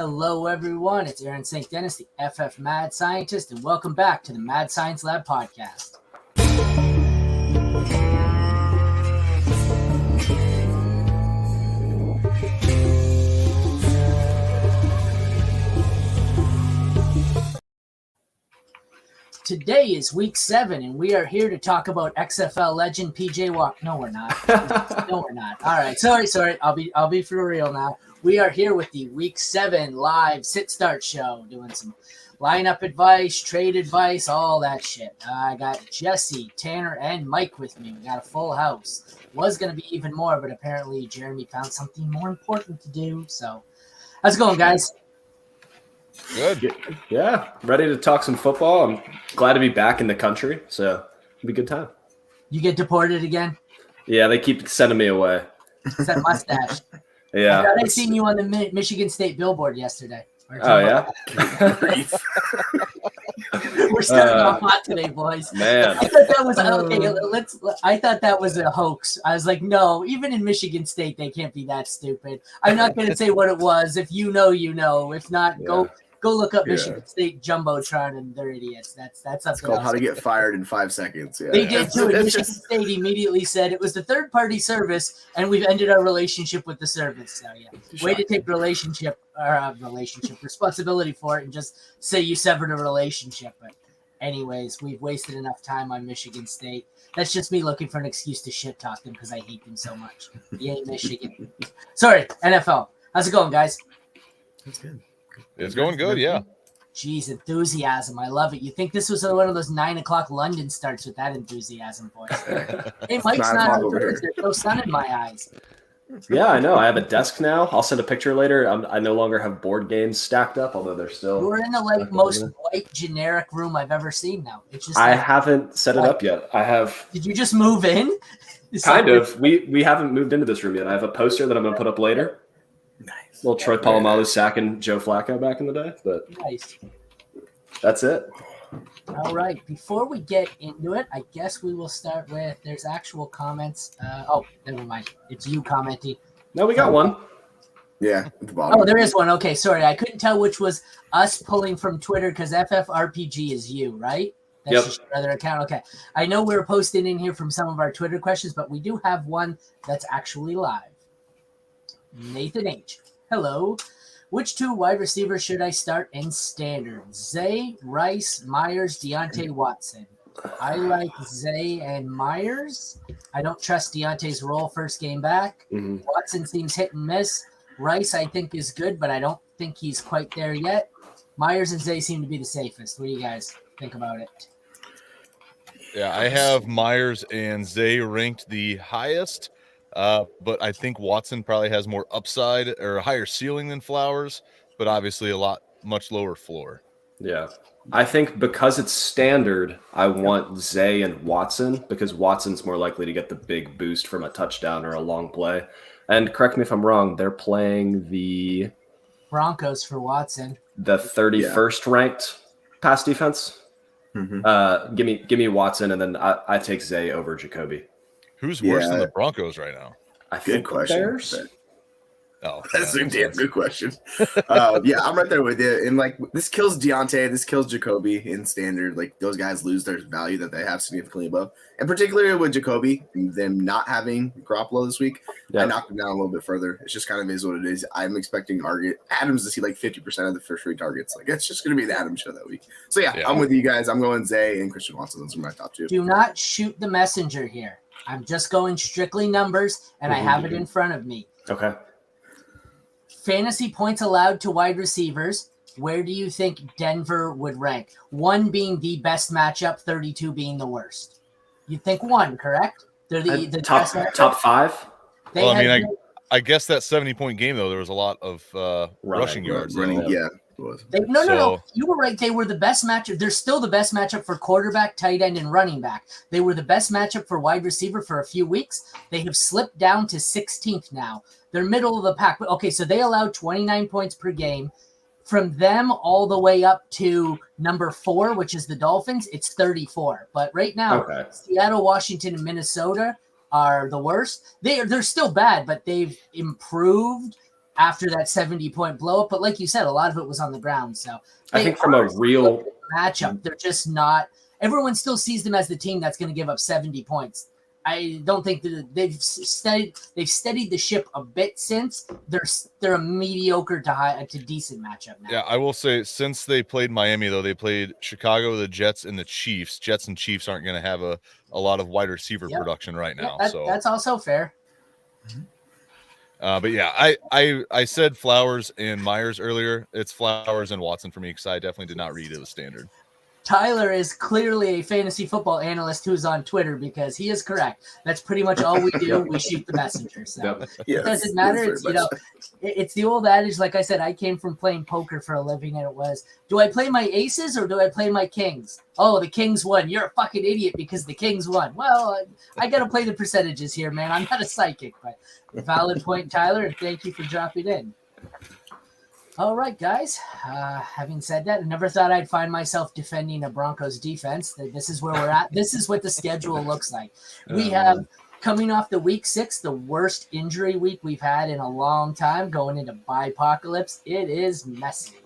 Hello, everyone. It's Aaron St. Dennis, the FF Mad Scientist, and welcome back to the Mad Science Lab podcast. Today is week 7, and we are here to talk about XFL legend PJ Walker. No, we're not. No, we're not. All right. Sorry. I'll be for real now. We are here with the week 7 live sit-start show, doing some lineup advice, trade advice, all that shit. I got Jesse, Tanner, and Mike with me. We got a full house. Was going to be even more, but apparently Jeremy found something more important to do. So, how's it going, guys? Good. Yeah, ready to talk some football. I'm glad to be back in the country, so it'll be a good time. You get deported again? Yeah, they keep sending me away. It's that mustache. Yeah. I seen you on the Michigan State billboard yesterday. Oh, yeah? We're starting off hot today, boys. Man. I thought that was okay. I thought that was a hoax. I was like, no, even in Michigan State, they can't be that stupid. I'm not going to say what it was. If you know, you know. If not, Go look up Michigan State Jumbotron, and they're idiots. That's something. It's called How to Get Fired in 5 Seconds. Yeah. They did too. And Michigan State immediately said it was the third-party service, and we've ended our relationship with the service. So yeah, way to take responsibility for it, and just say you severed a relationship. But anyways, we've wasted enough time on Michigan State. That's just me looking for an excuse to shit talk them because I hate them so much. Yay, Michigan. Sorry, NFL. How's it going, guys? That's good. It's going good, yeah. Jeez, enthusiasm. I love it. You think this was one of those 9 o'clock London starts with that enthusiasm, boys. Hey, Mike's not outdoors. There's no sun in my eyes. Yeah, I know. I have a desk now. I'll send a picture later. I no longer have board games stacked up, although they're still... We're in the most white generic room I've ever seen now. It's just I haven't set it up yet. I have... Did you just move in? Kind of. We haven't moved into this room yet. I have a poster that I'm going to put up later. Nice. Little Troy Polamalu sacking Joe Flacco back in the day, but nice. That's it. All right. Before we get into it, I guess we will start with there's actual comments. Never mind. It's you commenting. No, we got one. Yeah, at the bottom. Oh, there is one. Okay, sorry. I couldn't tell which was us pulling from Twitter because FFRPG is you, right? That's just your other account. Okay. I know we were posting in here from some of our Twitter questions, but we do have one that's actually live. Nathan H. Hello. Which 2 wide receivers should I start in standard? Zay, Rice, Myers, Deontay Watson. I like Zay and Myers. I don't trust Deontay's role first game back. Mm-hmm. Watson seems hit and miss. Rice, I think, is good, but I don't think he's quite there yet. Myers and Zay seem to be the safest. What do you guys think about it? Yeah, I have Myers and Zay ranked the highest. But I think Watson probably has more upside or a higher ceiling than Flowers, but obviously much lower floor. Yeah. I think because it's standard, I want Zay and Watson because Watson's more likely to get the big boost from a touchdown or a long play. And correct me if I'm wrong, they're playing the Broncos for Watson. The 31st ranked pass defense. Mm-hmm. Give me Watson, and then I take Zay over Jacoby. Who's worse than the Broncos right now? I think question. Bears. Oh, that's a damn good question. Yeah, I'm right there with you. And this kills Deontay, this kills Jacoby in standard. Those guys lose their value that they have significantly above. And particularly with Jacoby, them not having Garoppolo this week, I knocked him down a little bit further. It's just kind of is what it is. I'm expecting Adams to see 50% of the first 3 targets. It's just going to be the Adams show that week. So yeah, I'm with you guys. I'm going Zay and Christian Watson. Those are my top 2. Do not shoot the messenger here. I'm just going strictly numbers, and I have it in front of me. Okay. Fantasy points allowed to wide receivers. Where do you think Denver would rank? 1 being the best matchup, 32 being the worst. You think 1, correct? They're the top 5. I guess that 70-point game though, there was a lot of rushing yards. Running, yeah. No. You were right. They were the best matchup. They're still the best matchup for quarterback, tight end, and running back. They were the best matchup for wide receiver for a few weeks. They have slipped down to 16th now. They're middle of the pack. Okay, so they allowed 29 points per game. From them all the way up to number 4, which is the Dolphins, it's 34. But right now, Seattle, Washington, and Minnesota are the worst. They're still bad, but they've improved after that 70-point blow up. But like you said, a lot of it was on the ground. So I think from a real matchup, they're just not. Everyone still sees them as the team that's going to give up 70 points. I don't think that they've steadied the ship a bit since. They're a mediocre to decent matchup now. Yeah, I will say since they played Miami, though, they played Chicago, the Jets, and the Chiefs. Jets and Chiefs aren't going to have a lot of wide receiver production right now. So that's also fair. But yeah, I said Flowers and Myers earlier. It's Flowers and Watson for me because I definitely did not read it as standard. Tyler is clearly a fantasy football analyst who's on Twitter because he is correct. That's pretty much all we do. We shoot the messenger. So it doesn't matter. It's, it's the old adage. Like I said, I came from playing poker for a living, and it was, do I play my aces or do I play my kings? Oh, the kings won. You're a fucking idiot because the kings won. Well, I got to play the percentages here, man. I'm not a psychic, but valid point, Tyler, and thank you for dropping in. All right, guys. Having said that, I never thought I'd find myself defending a Broncos defense. This is where we're at. This is what the schedule looks like. We have, coming off the week 6, the worst injury week we've had in a long time, going into bye-apocalypse. It is messy.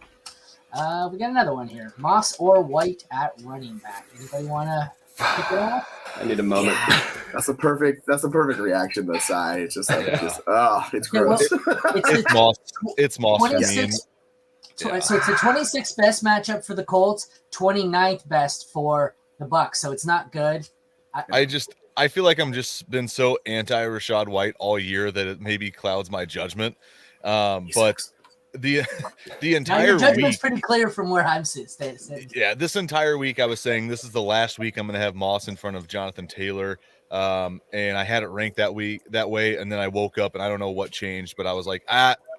We got another one here. Moss or White at running back. Anybody want to kick it off? I need a moment. That's a perfect reaction to Sai. It's just like, it's gross. It's Moss. 26, So it's the 26th best matchup for the Colts, 29th best for the Bucks. So it's not good. I feel like I'm just been so anti Rachaad White all year that it maybe clouds my judgment. But the entire your judgment's week, pretty clear from where I'm sitting. Yeah, this entire week I was saying this is the last week I'm going to have Moss in front of Jonathan Taylor, and I had it ranked that way, and then I woke up and I don't know what changed, but I was like,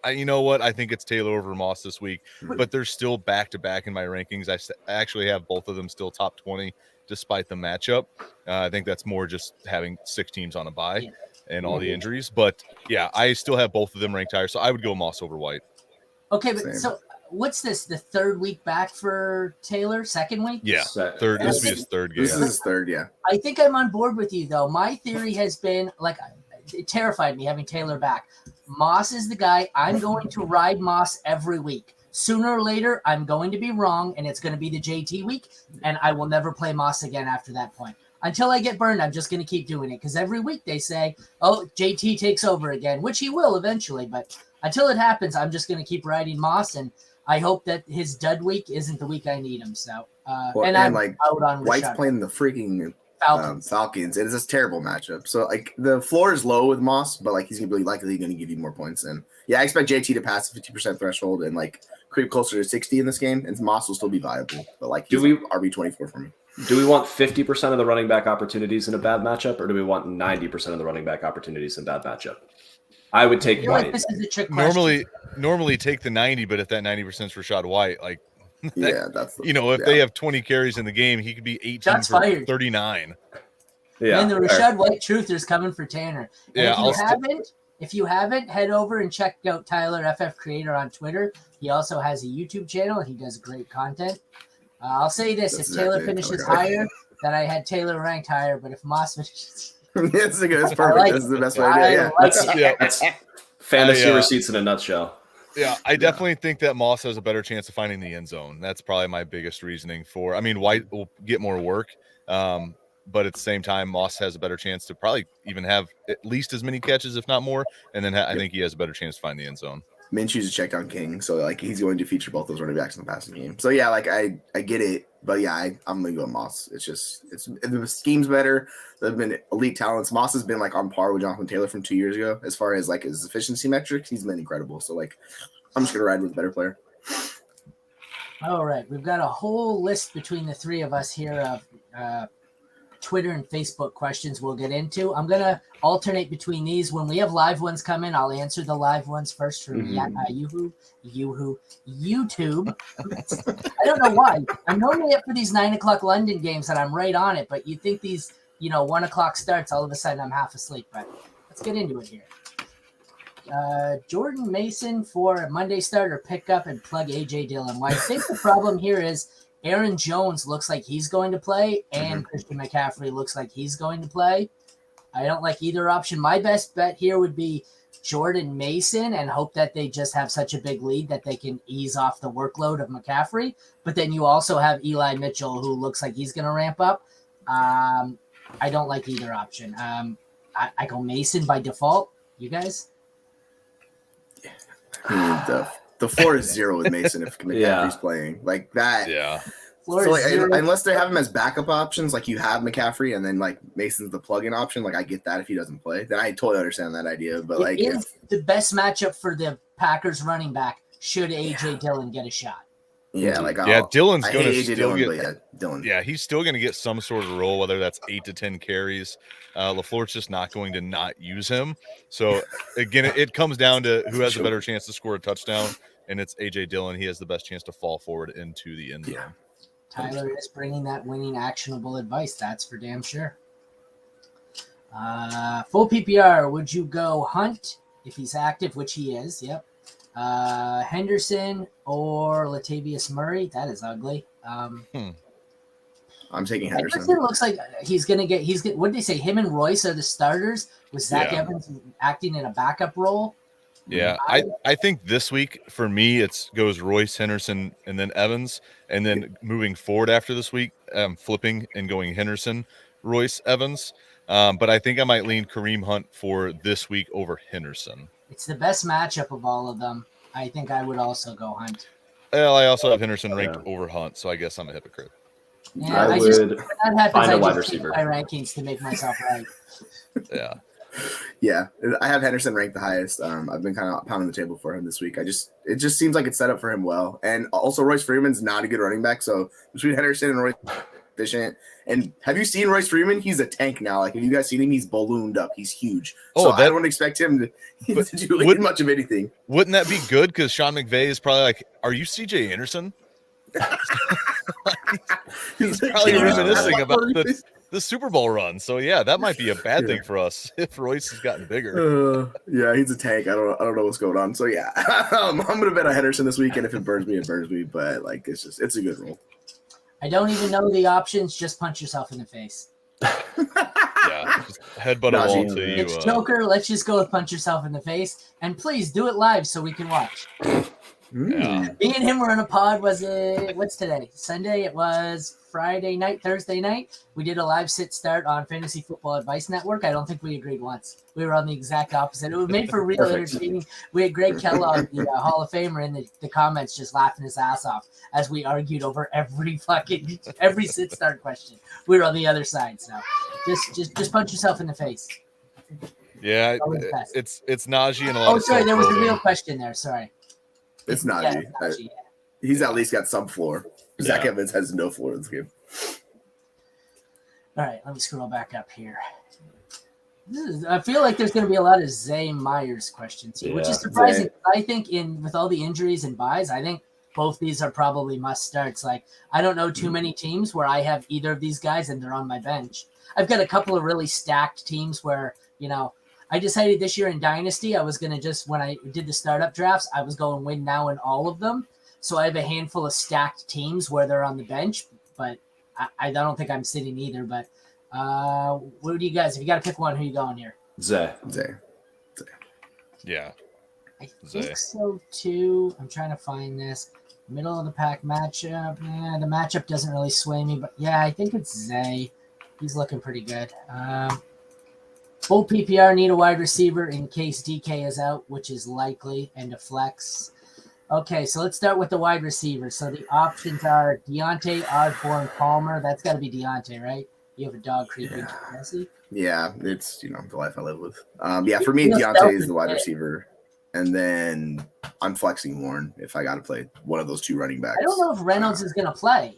you know what? I think it's Taylor over Moss this week, but they're still back to back in my rankings. I actually have both of them still top 20 despite the matchup. I think that's more just having 6 teams on a bye and all the injuries, but yeah, I still have both of them ranked higher, so I would go Moss over White. Okay, but so what's this? The third week back for Taylor? Second week? Yeah, third. This will be his third game. This is his third, yeah. I think I'm on board with you, though. My theory has been, it terrified me having Taylor back. Moss is the guy. I'm going to ride Moss every week. Sooner or later, I'm going to be wrong, and it's going to be the JT week, and I will never play Moss again after that point. Until I get burned, I'm just going to keep doing it, because every week they say, oh, JT takes over again, which he will eventually, but until it happens, I'm just going to keep riding Moss, and I hope that his dud week isn't the week I need him. So, and I'm out on White's Rashad. playing the freaking Falcons. It is a terrible matchup. So, the floor is low with Moss, but he's going to be likely going to give you more points. And yeah, I expect JT to pass the 50% threshold and creep closer to 60 in this game, and Moss will still be viable. But he's RB24 for me. Do we want 50% of the running back opportunities in a bad matchup, or do we want 90% of the running back opportunities in a bad matchup? I would take White. This is a trick question. Normally take the 90, but if that 90% is Rachaad White, if they have 20 carries in the game, he could be 18 Shots for fired. 39. Yeah, and the Rachaad White truthers coming for Tanner. And yeah, if you haven't, head over and check out Tyler FF Creator on Twitter. He also has a YouTube channel, and he does great content. I'll say this: if Taylor finishes higher, then I had Taylor ranked higher. But if Moss finishes, it's perfect. This is the best way to do it. That's fantasy receipts in a nutshell. Yeah, I definitely think that Moss has a better chance of finding the end zone. That's probably my biggest reasoning for. I mean, White will get more work, but at the same time, Moss has a better chance to probably even have at least as many catches, if not more. And then I think he has a better chance to find the end zone. Minshew's a check down king, so he's going to feature both those running backs in the passing game. So yeah, I get it, but yeah, I'm gonna go with Moss. It's just the scheme's better. They've been elite talents. Moss has been on par with Jonathan Taylor from 2 years ago as far as his efficiency metrics. He's been incredible. So I'm just gonna ride with the better player. All right, we've got a whole list between the three of us here of Twitter and Facebook questions we'll get into. I'm going to alternate between these. When we have live ones come in, I'll answer the live ones first from YouTube. I don't know why. I'm normally up for these 9 o'clock London games and I'm right on it, but you'd think these, 1 o'clock starts, all of a sudden I'm half asleep. But let's get into it here. Jordan Mason for a Monday starter pickup and plug AJ Dillon. Well, I think the problem here is Aaron Jones looks like he's going to play, and Christian McCaffrey looks like he's going to play. I don't like either option. My best bet here would be Jordan Mason and hope that they just have such a big lead that they can ease off the workload of McCaffrey. But then you also have Eli Mitchell, who looks like he's going to ramp up. I don't like either option. I go Mason by default. You guys? The floor is 0 with Mason if McCaffrey's playing like that. Yeah. So like, unless they have him as backup options, like you have McCaffrey and then like Mason's the plug-in option, like I get that if he doesn't play, then I totally understand that idea. But like, it is the best matchup for the Packers running back should AJ Dillon get a shot. Yeah, like Dylan's I going to hate AJ still Dillon, get. but Dillon. Yeah, he's still going to get some sort of role, whether that's 8 to 10 carries. LaFleur's just not going to not use him. So again, it comes down to who has a better chance to score a touchdown, and it's AJ Dillon. He has the best chance to fall forward into the end zone. Yeah. Tyler is bringing that winning actionable advice. That's for damn sure. Full PPR, would you go Hunt if he's active, which he is? Yep. Henderson or Latavius Murray? That is ugly. I'm taking Henderson. Henderson looks like he's going to get – what did they say? Him and Royce are the starters with Zach Evans acting in a backup role? Yeah, I think this week for me it goes Royce, Henderson, and then Evans, and then moving forward after this week, flipping and going Henderson, Royce, Evans. But I think I might lean Kareem Hunt for this week over Henderson. It's the best matchup of all of them. I think I would also go Hunt. Well, I also have Henderson ranked over Hunt, so I guess I'm a hypocrite. Yeah, I would when that happens, find a I wide just receiver. my rankings to make myself right. Yeah. Yeah, I have Henderson ranked the highest. I've been kind of pounding the table for him this week. It just seems like it's set up for him well. And also Royce Freeman's not a good running back, so between Henderson and Royce efficient. And have you seen Royce Freeman? He's a tank now. Like, have you guys seen him? He's ballooned up. He's huge. So I don't expect him to do much of anything. Wouldn't that be good? Because Sean McVay is probably like, "Are you CJ Anderson?" He's probably reminiscing about the Super Bowl run. So yeah, that might be a bad thing for us if Royce has gotten bigger. Yeah, he's a tank. I don't know what's going on. So yeah, I'm gonna bet on Henderson this weekend. If it burns me, it burns me. But like, it's a good roll. I don't even know the options. Just punch yourself in the face. Yeah, just headbutt a wall to you. It's Joker. Let's just go with punch yourself in the face, and please do it live so we can watch. Yeah. Me and him were on a pod. Was it what's today? Sunday. It was Friday night, Thursday night. We did a live sit start on Fantasy Football Advice Network. I don't think we agreed once. We were on the exact opposite. It was made for real entertaining. We had Greg Kellogg, the Hall of Famer, in the comments just laughing his ass off as we argued over every sit start question. We were on the other side, so just punch yourself in the face. Yeah, it's Najee and a lot of sorry, there was a real question there. Sorry. It's Najee. He's at least got some floor. Zach Evans has no floor in this game. All right, let me scroll back up here. I feel like there's going to be a lot of Zay Myers questions here, which is surprising. Zay. I think with all the injuries and buys, I think both these are probably must starts. Like, I don't know too many teams where I have either of these guys and they're on my bench. I've got a couple of really stacked teams where, I decided this year in Dynasty, I was going to when I did the startup drafts, I was going win now in all of them. So I have a handful of stacked teams where they're on the bench, but I don't think I'm sitting either. But what do you guys, if you got to pick one, who are you going here? Zay. Yeah. I think so too. I'm trying to find this. Middle of the pack matchup. The matchup doesn't really sway me, but yeah, I think it's Zay. He's looking pretty good. Full PPR, need a wide receiver in case DK is out, which is likely, and a flex. Okay, so let's start with the wide receiver. So the options are Deontay, Osborne, Palmer. That's got to be Deontay, right? You have a dog creeping. Yeah, it's the life I live with. For me, Deontay is the wide receiver, and then I'm flexing Warren if I got to play one of those two running backs. I don't know if Reynolds is going to play.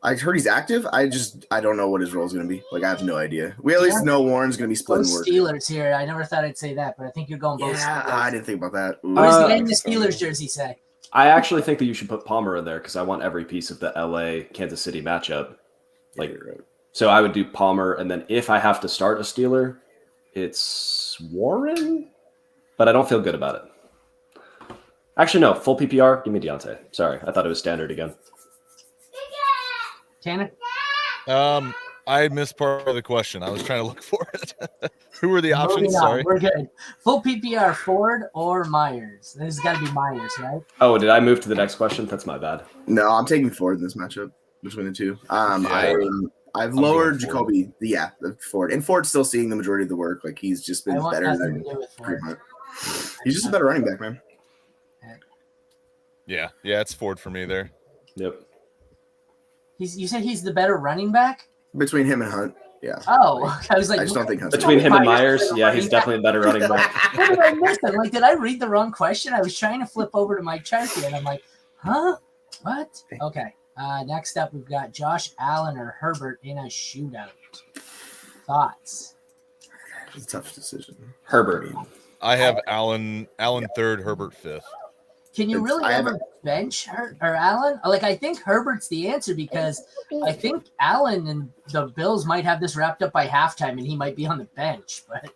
I heard he's active. I don't know what his role is going to be. Like, I have no idea. We at least know Warren's going to be splitting work. Steelers here. I never thought I'd say that, but I think you're going both. Yeah, Steelers. I didn't think about that. What does the guy in the Steelers jersey say? I actually think that you should put Palmer in there because I want every piece of the LA Kansas City matchup. So I would do Palmer, and then if I have to start a Steeler, it's Warren, but I don't feel good about it. Actually, no, full PPR, give me Deontay. Sorry, I thought it was standard again. Tanner? I missed part of the question. I was trying to look for it. Who were the options? Moving on, Sorry. we're good. Full PPR, Ford or Myers? This has got to be Myers, right? Oh, did I move to the next question? That's my bad. No, I'm taking Ford in this matchup between the two. I've lowered going Ford. Jacoby. Yeah, Ford. And Ford's still seeing the majority of the work. Like he's just I been want better nothing than to do with Ford. Fremont. He's just a better running back, man. Yeah, it's Ford for me there. Yep. You said he's the better running back? Between him and Hunt. Yeah. Oh, I was like, I just don't think Hunt's Between him and Myers Myers, is a yeah, running he's back. definitely a better running back. What did I miss? I'm like, did I read the wrong question? I was trying to flip over to my chart here, and I'm like, huh? What? Okay. Next up, we've got Josh Allen or Herbert in a shootout. Thoughts? It's a tough decision. Herbert. I have Allen third, Herbert fifth. Can you really ever bench Allen? Like, I think Herbert's the answer because I think Allen and the Bills might have this wrapped up by halftime, and he might be on the bench. But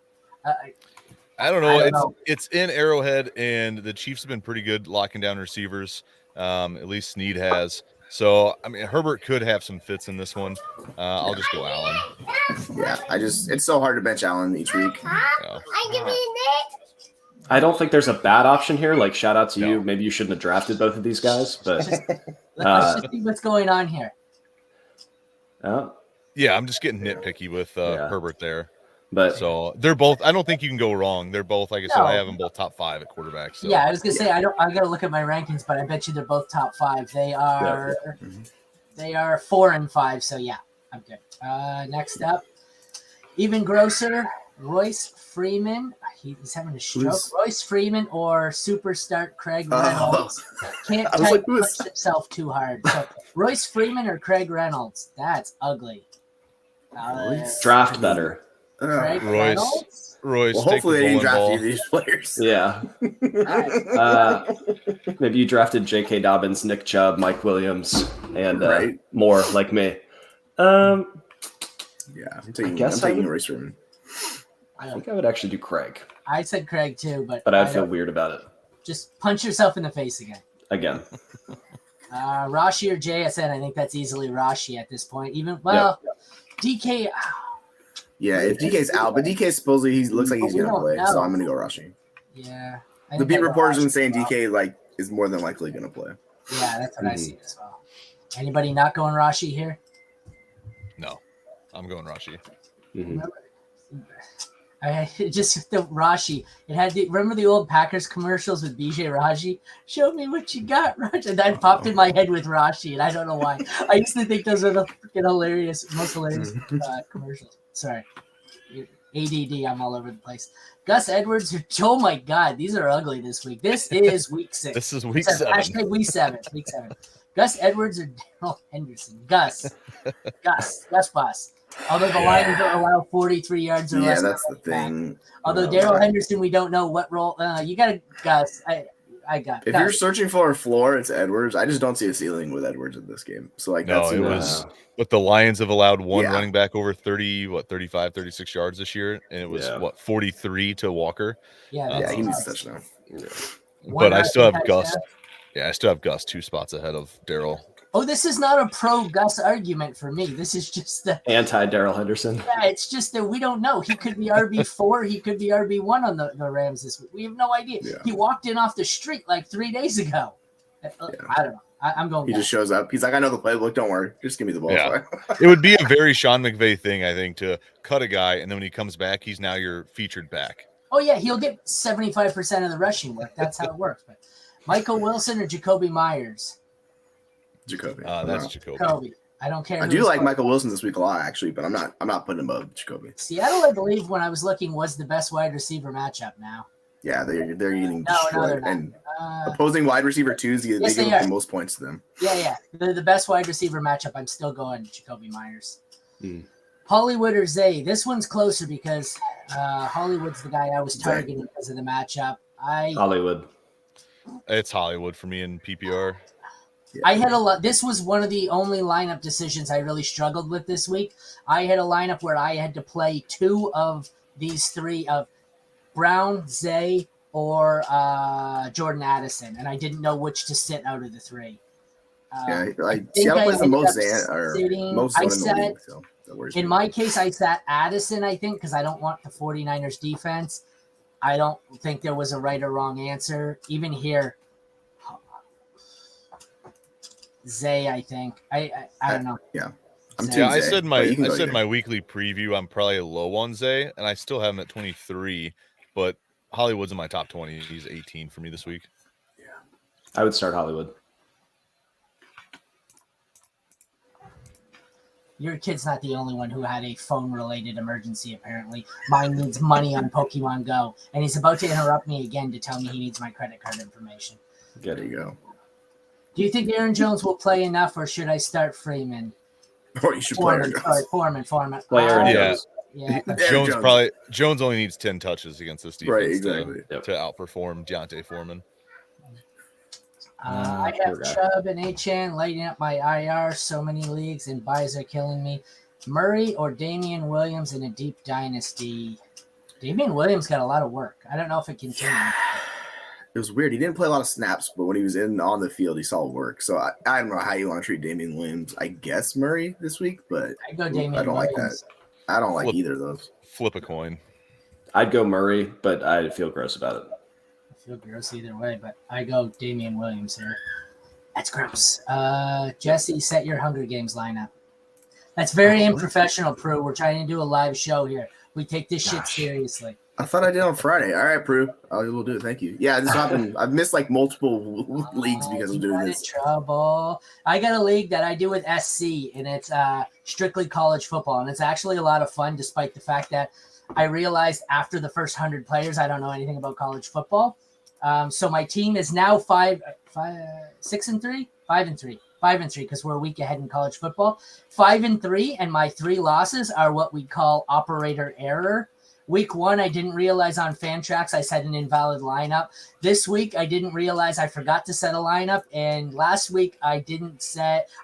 I don't know. It's in Arrowhead, and the Chiefs have been pretty good locking down receivers. At least Snead has. So, I mean, Herbert could have some fits in this one. I'll just go Allen. Yeah, it's so hard to bench Allen each week. Yeah. I don't think there's a bad option here. Like, shout out to you. Maybe you shouldn't have drafted both of these guys, but let's just see what's going on here. Yeah, I'm just getting nitpicky with Herbert there. But so they're both. I don't think you can go wrong. They're both, like I said, I have them both top 5 at quarterback. So. Yeah, I was gonna say I got to look at my rankings, but I bet you they're both top 5. They are 4 and 5. So yeah, I'm good. Next up, even grosser, Royce Freeman. He's having a stroke. Royce Freeman or superstar Craig Reynolds. Can't push himself too hard. So Royce Freeman or Craig Reynolds. That's ugly. Draft better. Craig Royce. Well, hopefully they didn't draft any of these players. Yeah. Maybe you drafted J.K. Dobbins, Nick Chubb, Mike Williams, and more like me. Yeah, I'm taking Royce Freeman. I think I would actually do Craig. I said Craig too, but I'd feel weird about it. Just punch yourself in the face again. Rashi or JSN, I think that's easily Rashi at this point. DK. Yeah, if DK's out, but DK supposedly he looks like he's gonna play, so I'm gonna go Rashi. Yeah. The beat reporters have been saying DK is more than likely gonna play. Yeah, that's what I see as well. Anybody not going Rashi here? No, I'm going Rashi. Just the Rashi. It had remember the old Packers commercials with BJ Raji? Show me what you got, Raji. And that popped in my head with Rashi, and I don't know why. I used to think those were the freaking most hilarious commercials. Sorry. ADD, I'm all over the place. Gus Edwards, oh my God, these are ugly this week. This is week 6. This is week 7. Hashtag week 7. Week 7. Gus Edwards or Daryl Henderson? Gus Boss. Although the Lions don't allow 43 yards or less. Yeah, that's the thing. Although Daryl Henderson, we don't know what role. You got to Gus. If you're searching for a floor, it's Edwards. I just don't see a ceiling with Edwards in this game. So it was. But the Lions have allowed one running back over 35, 36 yards this year, and it was 43 to Walker. Yeah, he needs a touchdown. Yeah. But I still have Gus. Yeah, I still have Gus 2 spots ahead of Daryl. Oh, this is not a pro Gus argument for me. This is just the anti Daryl Henderson. Yeah, it's just that we don't know. He could be RB4. He could be RB1 on the Rams this week. We have no idea. Yeah. He walked in off the street like 3 days ago. I don't know. I'm going. He just shows up. He's like, I know the playbook. Don't worry. Just give me the ball. Yeah. It would be a very Sean McVay thing, I think, to cut a guy, and then when he comes back, he's now your featured back. Oh, yeah. He'll get 75% of the rushing work. That's how it works. But Michael Wilson or Jacoby Myers? Jacoby. That's Jacoby. I don't care. I do like Michael Wilson this week a lot, actually, but I'm not putting him above Jacoby. Seattle, I believe, when I was looking, was the best wide receiver matchup now. Yeah, they're getting destroyed. And opposing wide receiver twos, they give the most points to them. Yeah. They're the best wide receiver matchup. I'm still going Jacoby Myers. Hollywood or Zay? This one's closer because Hollywood's the guy I was targeting because of the matchup. Hollywood. It's Hollywood for me in PPR. Yeah. I had a lot. This was one of the only lineup decisions I really struggled with this week. I had a lineup where I had to play 2 of these 3 of Brown, Zay, or Jordan Addison, and I didn't know which to sit out of the 3. Seattle plays the most in the league. So That worries In me. my case, I sat Addison, I think, because I don't want the 49ers defense. I don't think there was a right or wrong answer. Even here, Zay, I think. I don't know. Yeah. I'm Zay. too Yeah, I Zay, said but you can I go said either. my weekly preview. I'm probably low on Zay, and I still have him at 23. But Hollywood's in my top 20. He's 18 for me this week. I would start Hollywood. Your kid's not the only one who had a phone-related emergency, apparently. Mine needs money on Pokemon Go, and he's about to interrupt me again to tell me he needs my credit card information. There you go. Do you think Aaron Jones will play enough, or should I start Freeman? Or you should play Aaron Jones. Foreman. Play Aaron Yeah. Jones. Yeah. Jones only needs 10 touches against this defense Right, exactly. to outperform Deontay Foreman. I poor have guy. Chubb and Achane lighting up my IR. So many leagues and buys are killing me. Murray or Damian Williams in a deep dynasty. Damian Williams got a lot of work. I don't know if it continues. It was weird. He didn't play a lot of snaps, but when he was on the field, he saw work. So I don't know how you want to treat Damian Williams. I guess Murray this week, but I go Damian I don't like Williams. that. I don't like Flip. either of those. Flip a coin. I'd go Murray, but I feel gross about it. I feel gross either way, but I go Damian Williams here. That's gross. Jesse, set your Hunger Games lineup. That's very unprofessional, Prue. We're trying to do a live show here. We take this shit seriously. I thought I did on Friday. All right, Prue. I will do it. Thank you. Yeah, this happened. I've missed like multiple leagues because of doing Got in this. trouble. I got a league that I do with SC, and it's strictly college football, and it's actually a lot of fun, despite the fact that I realized after the first 100 players, I don't know anything about college football. So my team is now 5-3, because we're a week ahead in college football. 5-3, and my 3 losses are what we call operator error. Week 1, I didn't realize on Fantrax I set an invalid lineup. This week, I didn't realize I forgot to set a lineup, and last week I didn't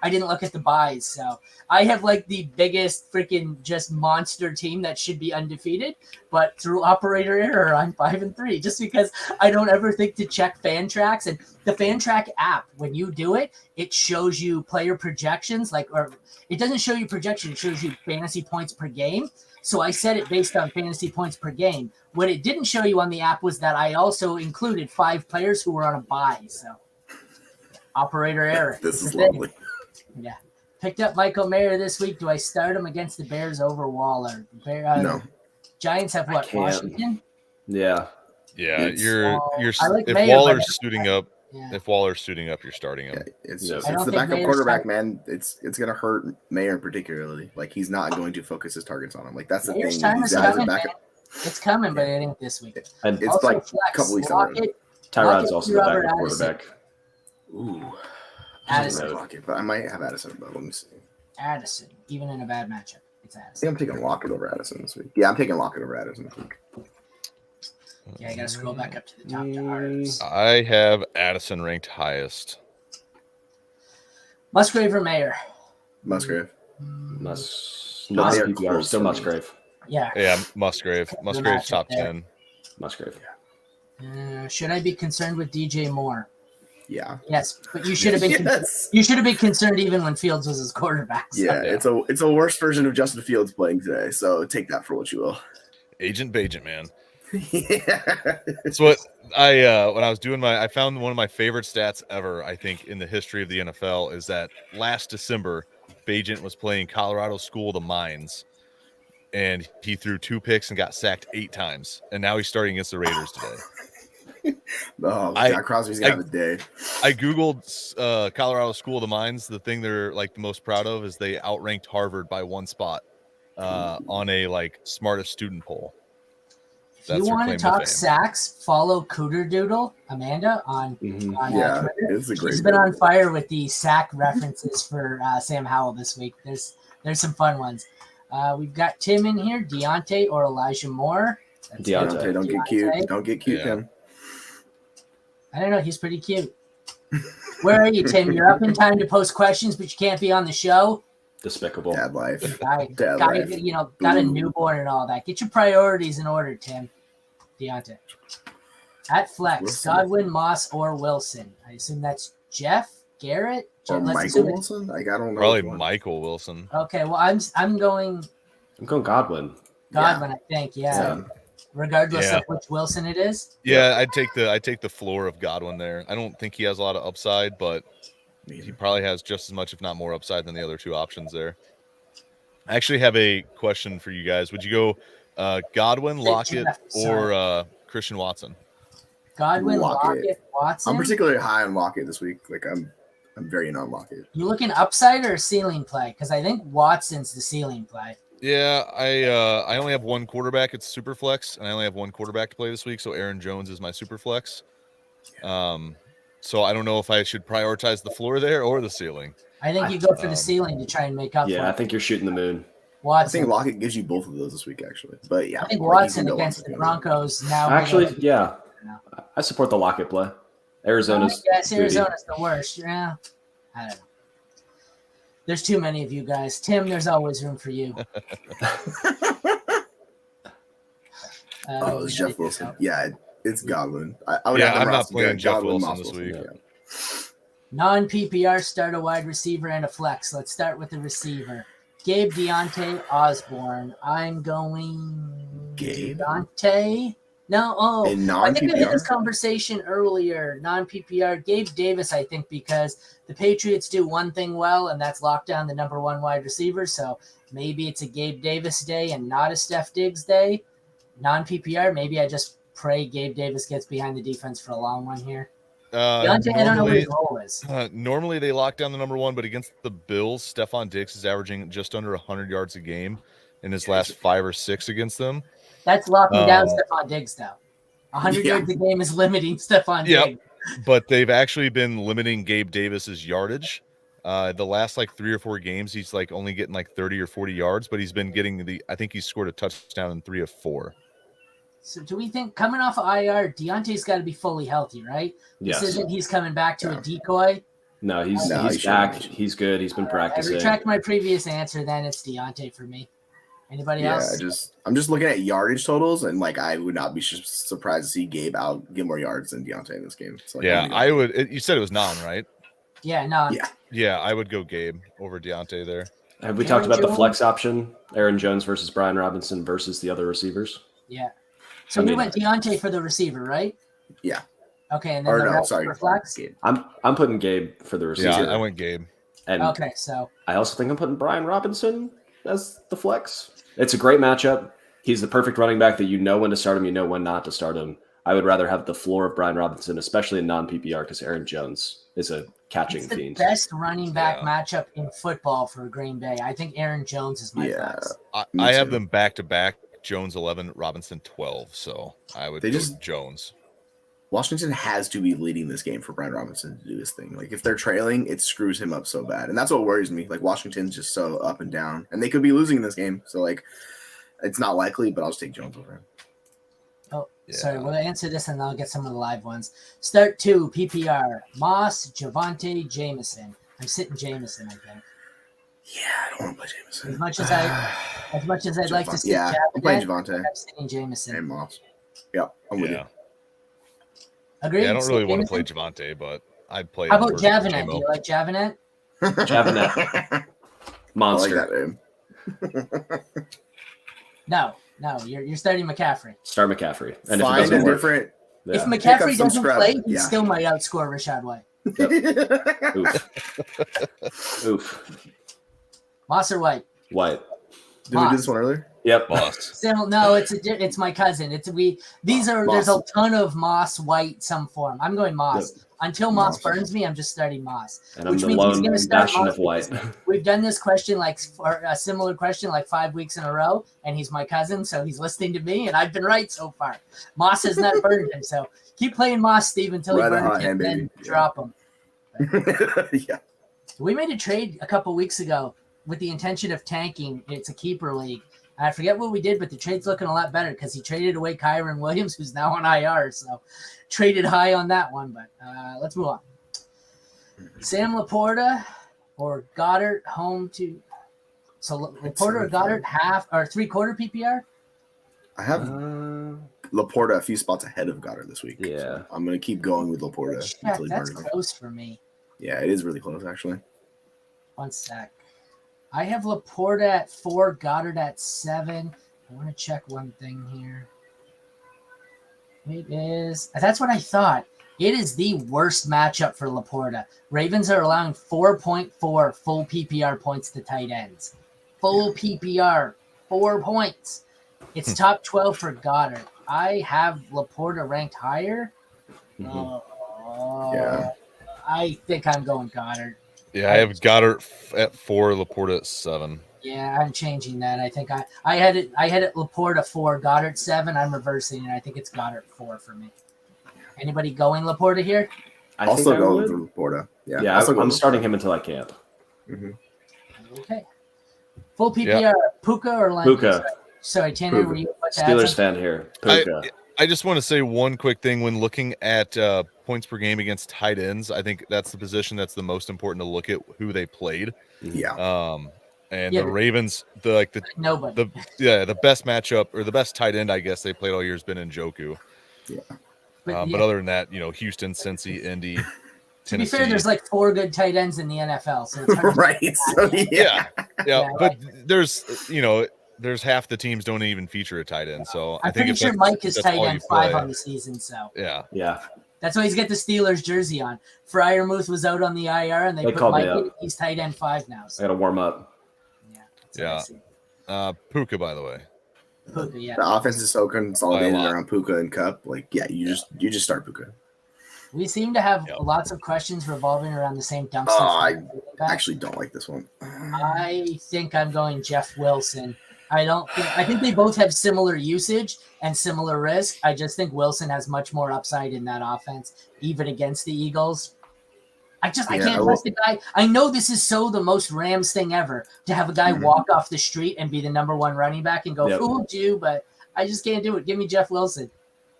look at the buys. So I have like the biggest freaking just monster team that should be undefeated, but through operator error, I'm 5-3 just because I don't ever think to check Fantrax. And the Fantrax app, when you do it, it shows you player projections, or it doesn't show you projections, it shows you fantasy points per game. So I set it based on fantasy points per game. What it didn't show you on the app was that I also included 5 players who were on a bye. So operator error. This is lovely. Yeah. Picked up Michael Mayer this week. Do I start him against the Bears over Waller? No. Giants have what? can't. Washington? Yeah. Yeah, It's- I like if Mayer, Waller's but- suiting up, Yeah. if Waller's suiting up, you're starting him. Yeah, it's Yeah. just I don't it's the think backup Mayer's quarterback, got- man. It's gonna hurt Mayer particularly. Like he's not going to focus his targets on him. Like that's the Mayer's thing. time These is guys are coming, backup. man. It's coming, but it ain't this week. And It's Also, like flex, a couple weeks down the road. Lockett, Tyrod's Lockett, also the Robert backup Addison. quarterback. Ooh, Addison. Lockett, but I might have Addison. But let me see. Addison, even in a bad matchup. It's I think Addison. I'm taking Lockett over Addison this week. Yeah, I'm taking Lockett over Addison this week. Yeah, I got to scroll back up to the top to ours. I have Addison ranked highest. Musgrave or Mayer? Musgrave. Not They are PPR, close still for me. Musgrave. Yeah. Yeah, Musgrave. Musgrave's matchup top there. 10. Musgrave. Should I be concerned with DJ Moore? Yeah. Yes, but you should have been. Yes. You should have been concerned even when Fields was his quarterback. So. Yeah, it's a worse version of Justin Fields playing today. So take that for what you will. Agent Bajent, man. Yeah. That's what I when I was doing I found one of my favorite stats ever, I think, in the history of the NFL is that last December, Bajent was playing Colorado School of the Mines, and he threw 2 picks and got sacked 8 times, and now he's starting against the Raiders today. Oh, I- Jack Crosby's gonna have a day. I googled Colorado School of the Mines. The thing they're like the most proud of is they outranked Harvard by 1 spot on a like smartest student poll. If you want to talk sacks, follow Cooter Doodle Amanda on Yeah, Twitter. it's a great. She's been on fire with the sack references for Sam Howell this week. There's some fun ones. We've got Tim in here, Deontay or Elijah Moore. That's Deontay. Deontay, don't get cute. Don't get cute, Yeah. Tim. I don't know. He's pretty cute. Where are you, Tim? You're up in time to post questions, but you can't be on the show. Despicable. Dad life. Guy, Dad guy, life. got a newborn and all that. Get your priorities in order, Tim. Deontay. At Flex, Wilson. Godwin, Moss, or Wilson. I assume that's Jeff, Garrett, Or Let's Michael assume it's- Wilson? Like, I don't know. Probably which one. Michael Wilson. Okay, well, I'm going I'm going Godwin. Godwin, I think. Yeah. Regardless Yeah. of which Wilson it is. Yeah, I'd take the floor of Godwin there. I don't think he has a lot of upside, but he probably has just as much, if not more, upside than the other two options there. I actually have a question for you guys. Would you go Godwin, Lockett, or Christian Watson? Godwin, Lockett, Watson. I'm particularly high on Lockett this week. Like I'm very in on Lockett. You looking upside or ceiling play? Because I think Watson's the ceiling play. Yeah, I only have one quarterback. It's super flex, and I only have one quarterback to play this week. So Aaron Jones is my super flex. So I don't know if I should prioritize the floor there or the ceiling. I think you go for the ceiling to try and make up for it. Yeah, I think you're shooting the moon. I Watson. think Lockett gives you both of those this week, actually. But yeah, I think like, Watson against the Broncos now. Actually, yeah, I support the Lockett play. Arizona's yes, Arizona's the worst. Yeah, I don't know. There's too many of you guys. Tim, there's always room for you. It's Jeff Wilson. Yeah, it's Godwin. I would Yeah, have I'm not playing Jeff Godwin, Wilson Moss this Wilson, week. yeah. Non-PPR, start a wide receiver and a flex. Let's start with the receiver. Gabe Deontay Osborne. I'm going Gabe? Deontay. No, In I think we had this non-PPR? conversation earlier. Non-PPR, Gabe Davis, I think, because the Patriots do one thing well, and that's lock down the number one wide receiver. So maybe it's a Gabe Davis day and not a Steph Diggs day. Non-PPR, maybe I just pray Gabe Davis gets behind the defense for a long one here. Deontay, I don't know what his role is. Normally they lock down the number one, but against the Bills, Stephon Diggs is averaging just under 100 yards a game in his last 5 or 6 against them. That's locking down Stephon Diggs, though. 100 yards a game is limiting Stephon Diggs. But they've actually been limiting Gabe Davis's yardage. The last like 3 or 4 games, he's like only getting like 30 or 40 yards, but he's been getting I think he's scored a touchdown in 3 of 4. So do we think coming off of IR, Deontay's got to be fully healthy, right? Yes. This isn't he's coming back to a decoy. No, he's back. He's good. He's been I practicing. retract my previous answer. Then it's Deontay for me. Anybody else? I'm just looking at yardage totals, and like I would not be surprised to see Gabe get more yards than Deontay in this game. So, like, I would. You said it was right? Yeah, no. Yeah, I would go Gabe over Deontay there. Have we talked about the flex option? Aaron Jones versus Brian Robinson versus the other receivers? Yeah. So we went Deontay for the receiver, right? Yeah. Okay, and then sorry, flex. I'm putting Gabe for the receiver. Yeah, I went Gabe. And okay, so I also think I'm putting Brian Robinson as the flex. It's a great matchup. He's the perfect running back that you know when to start him, you know when not to start him. I would rather have the floor of Brian Robinson, especially in non-PPR, because Aaron Jones is a catching it's the fiend. best running back matchup in football for Green Bay. I think Aaron Jones is my flex. I have them back to back. Jones 11, Robinson 12. So I would go Jones. Washington has to be leading this game for Brian Robinson to do his thing. Like if they're trailing, it screws him up so bad, and that's what worries me. Like Washington's just so up and down, and they could be losing this game. So like, it's not likely, but I'll just take Jones over him. Oh, sorry. We'll answer this, and I'll get some of the live ones. Start 2 PPR: Moss, Javonte, Jameson. I'm sitting Jameson, I think. Yeah, I don't want to play Jameson. As much as I'd like to see, I'm playing Javonte. I'm sitting Jameson And Moss. Yeah, I'm with you. Agreed. Yeah, I don't really want to play Javonte, but I'd play. How about Javinet? Do you like Javinet? Javinet. Monster. I like that name. No, you're starting McCaffrey. Start McCaffrey. And Find if it doesn't a work, different. If McCaffrey doesn't play, he yeah. still might outscore Rashad White. Oof. Moss or White? White. Did we do this one earlier? Yep. Moss. Still, no, it's my cousin. There's a ton of Moss, White, some form. I'm going Moss. Yep. Until Moss burns me, I'm just starting Moss. And I'm the lone bastion of White. We've done this question or a similar question 5 weeks in a row, and he's my cousin, so he's listening to me, and I've been right so far. Moss has not burned him, so keep playing Moss, Steve, until he burns him, and then drop him. Yeah. We made a trade a couple weeks ago with the intention of tanking. It's a keeper league. I forget what we did, but the trade's looking a lot better because he traded away Kyron Williams, who's now on IR. So traded high on that one, but let's move on. Sam Laporta or Goddard home to – so Laporta or Goddard half or three-quarter PPR? I have Laporta a few spots ahead of Goddard this week. Yeah. So I'm going to keep going with Laporta. Check, that's close for me. Yeah, it is really close, actually. 1 sec. I have Laporta at 4, Goddard at 7. I want to check one thing here. It is. That's what I thought. It is the worst matchup for Laporta. Ravens are allowing 4.4 full PPR points to tight ends. Full PPR, 4 points. It's top 12 for Goddard. I have Laporta ranked higher. Yeah. I think I'm going Goddard. Yeah, I have Goddard at 4, Laporta at 7. Yeah, I'm changing that. I think I had it Laporta 4, Goddard 7. I'm reversing it. I think it's Goddard 4 for me. Anybody going Laporta here? I Also think I go would. with Laporta. Yeah, Yeah, also go I'm with starting him until I can't. Mm-hmm. Okay. Full PPR, Puka or Lenny? Puka. Sorry, Tanner, Puka. were you about to add Steelers something? fan here. Puka. I just want to say one quick thing when looking at points per game against tight ends. I think that's the position that's the most important to look at who they played. Yeah. And Yeah, the Ravens, the Nobody. the best matchup or the best tight end I guess they played all year has been Njoku. Yeah. But other than that, Houston, Cincy, Indy, To be Tennessee. fair, there's like 4 good tight ends in the NFL, so it's hard to Right. So, yeah. Yeah, but there's half the teams don't even feature a tight end. So I'm I think pretty sure Mike is tight end 5 on the season, so Yeah. that's why he's got the Steelers jersey on. Fryermuth was out on the IR, and they put called me Mike in. up. He's tight end 5 now. I So got to warm up. that's what I see. Puka, by the way. Puka, yeah. The offense is so consolidated By a lot. around Puka and Cup. Like, yeah, you just start Puka. We seem to have Yep. lots of questions revolving around the same dumpster. Oh, I fire. actually don't like this one. I think I'm going Jeff Wilson. I think they both have similar usage and similar risk. I just think Wilson has much more upside in that offense, even against the Eagles. I can't trust the guy. I know this is the most Rams thing ever to have a guy walk off the street and be the number 1 running back and go, fooled you, but I just can't do it. Give me Jeff Wilson.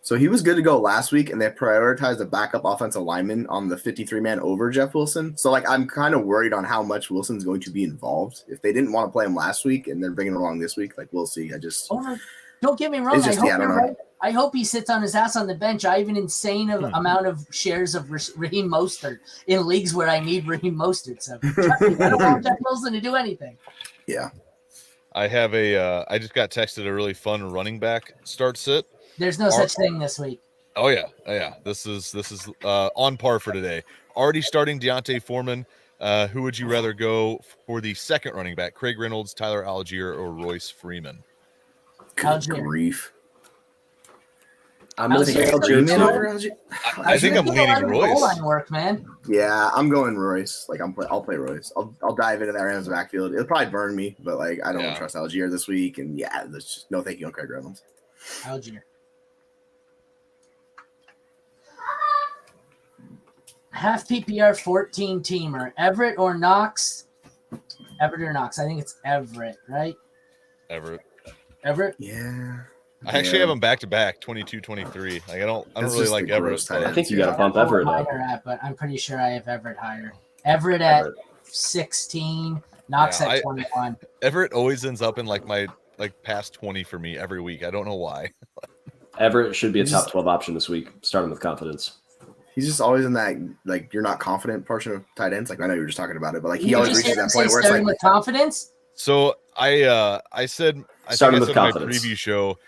So he was good to go last week, and they prioritized a backup offensive lineman on the 53-man over Jeff Wilson. So, I'm kind of worried on how much Wilson's going to be involved. If they didn't want to play him last week and they're bringing him along this week, we'll see. Don't get me wrong. It's just, I hope you're right. I hope he sits on his ass on the bench. I have an insane amount of shares of Raheem Mostert in leagues where I need Raheem Mostert. So trust me, I don't want Jeff Wilson to do anything. Yeah. I have I just got texted a really fun running back start sit. There's no such thing this week. Oh yeah. This is on par for today. Already starting Deontay Foreman. Who would you rather go for the second running back? Craig Reynolds, Tyler Algier, or Royce Freeman? Good grief. I'm going to take Algier too. I think I'm leaning Royce. Line work, man. Yeah, I'm going Royce. I'll play Royce. I'll dive into that Rams backfield. It'll probably burn me, but I don't want to trust Algier this week. And there's just no thank you on Craig Reynolds. Algier. Half PPR 14 teamer. Everett or Knox? Everett or Knox? I think it's Everett, right? Everett? Yeah. I actually have them back to back, 22-23. I don't really like Everett. I think you got to bump Everett up. But I'm pretty sure I have Everett higher. Everett at 16, Knox at 21. Everett always ends up in my past 20 for me every week. I don't know why. Everett should be a top 12 option this week. Start him with confidence. He's just always in that you're not confident portion of tight ends. I know you were just talking about it, but he always reaches that point where it's with confidence. So I said start him with in confidence. My preview show,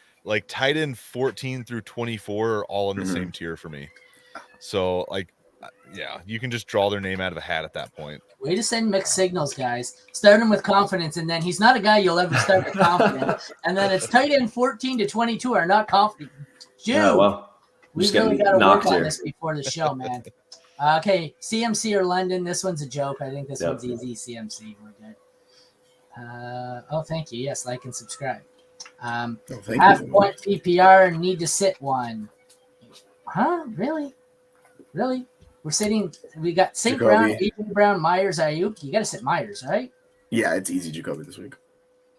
tight end 14 through 24 are all in the same tier for me. So you can just draw their name out of a hat at that point. Way to send mixed signals, guys. Start him with confidence, and then he's not a guy you'll ever start with confidence. And then it's tight end 14 to 22 are not confident. We really got to work on this before the show, man. Okay, CMC or London. This one's a joke. I think this one's easy. CMC, we're good. Thank you. Yes, like and subscribe. Half point PPR, need to sit one. Huh? Really? We got St. Brown, AJ Brown, Myers, Ayuk. You got to sit Myers, right? Yeah, it's easy Jacoby this week.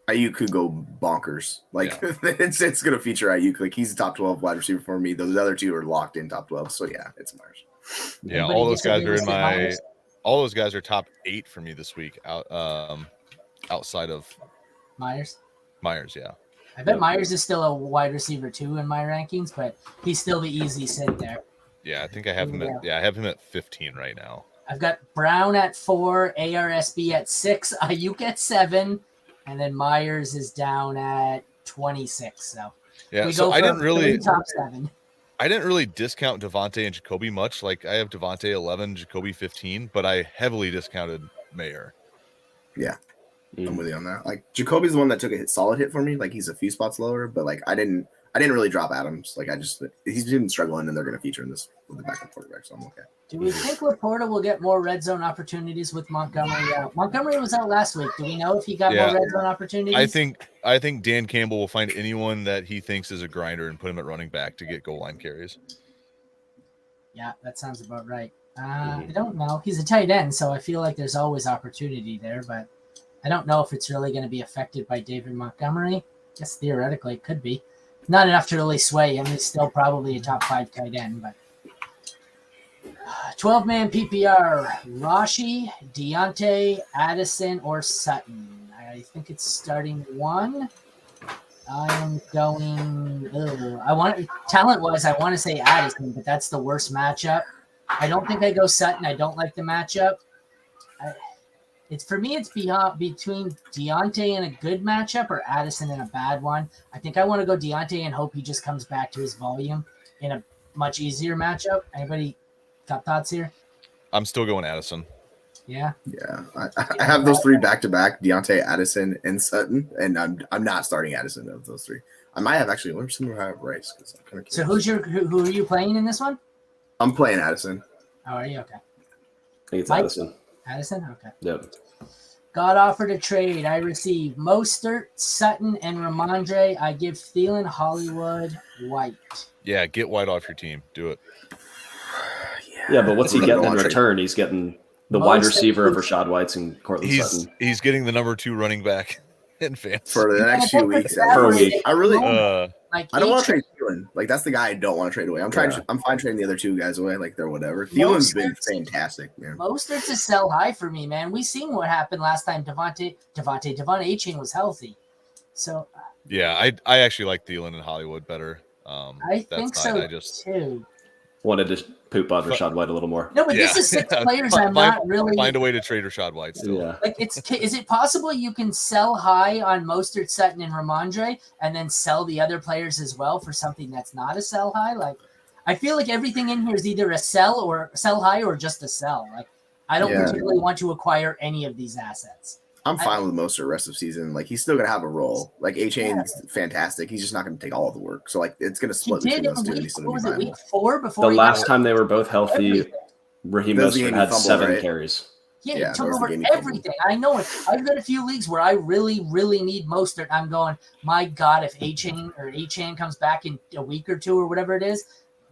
Ayuk could go bonkers. It's going to feature Ayuk. He's a top 12 wide receiver for me. Those other two are locked in top 12. So it's Myers. Yeah, all those guys are in my. All those guys are top 8 for me this week. Outside of Myers, yeah. I bet Myers is still a wide receiver 2 in my rankings, but he's still the easy sit there. Yeah, I think I have him. I have him at 15 right now. I've got Brown at 4, ARSB at 6, Ayuk at 7, and then Myers is down at 26. So Yeah, we so go I for didn't really top 7. I didn't really discount Devontae and Jacoby much. Like I have Devontae 11, Jacoby 15, but I heavily discounted Mayer. Yeah. I'm with you on that. Like Jacoby's the one that took a solid hit for me. Like he's a few spots lower, but like I didn't really drop Adams. Like he's been struggling, and they're going to feature in this with the backup quarterback, so I'm okay. Do we think Laporta will get more red zone opportunities with Montgomery out? Montgomery was out last week. Do we know if he got more red zone opportunities? I think Dan Campbell will find anyone that he thinks is a grinder and put him at running back to get goal line carries. Yeah, that sounds about right. I don't know. He's a tight end, so I feel like there's always opportunity there, but I don't know if it's really going to be affected by David Montgomery. I guess theoretically it could be. Not enough to really sway him. He's still probably a top 5 tight end, but 12-man PPR, Rashi, Deontay, Addison, or Sutton. I think it's starting 1. I'm going. Talent-wise, I want to say Addison, but that's the worst matchup. I don't think I go Sutton. I don't like the matchup. For me, it's between Deontay in a good matchup or Addison in a bad one. I think I want to go Deontay and hope he just comes back to his volume in a much easier matchup. Anybody got thoughts here? I'm still going Addison. Yeah. Yeah, I have those 3 back to back: Deontay, Addison, and Sutton, and I'm not starting Addison of those 3. I might have actually learned some how to have Rice. So who are you playing in this one? I'm playing Addison. Oh, are you okay? I think it's Mike? Addison. Addison, okay. Yep. Got offered a trade. I received Mostert, Sutton, and Ramondre. I give Thielen, Hollywood, White. Yeah, get White off your team. Do it. Yeah, but what's he getting in return? He's getting the wide receiver of Rashad White's and Cortland Sutton. He's getting the number 2 running back in fantasy for the next few weeks. For a week. I really like I don't want to trade Thielen. Like that's the guy I don't want to trade away. I'm fine trading the other 2 guys away. Like they're whatever. Thielen's been fantastic, man. Mostert's a sell high for me, man. We seen what happened last time Devon A-Chain was healthy. So yeah, I actually like Thielen and Hollywood better. I think so too. Wanted to poop on Rashad White a little more. No, but this is 6 players I'm not really find a way to trade Rashad White still. Yeah. Like is it possible you can sell high on Mostert, Sutton, and Ramondre and then sell the other players as well for something that's not a sell high? Like I feel like everything in here is either a sell high or just a sell. Like I don't particularly want to acquire any of these assets. I'm fine with Mostert rest of season. Like he's still gonna have a role. Like A-Chain's fantastic. He's just not gonna take all of the work. So like it's gonna split between those 2. What was it, week 4 before the last time they were both healthy, Raheem Mostert had 7 carries. Yeah, he took over everything. I know it. I've got a few leagues where I really, really need Mostert. I'm going, my God, if A-Chain comes back in a week or 2 or whatever it is,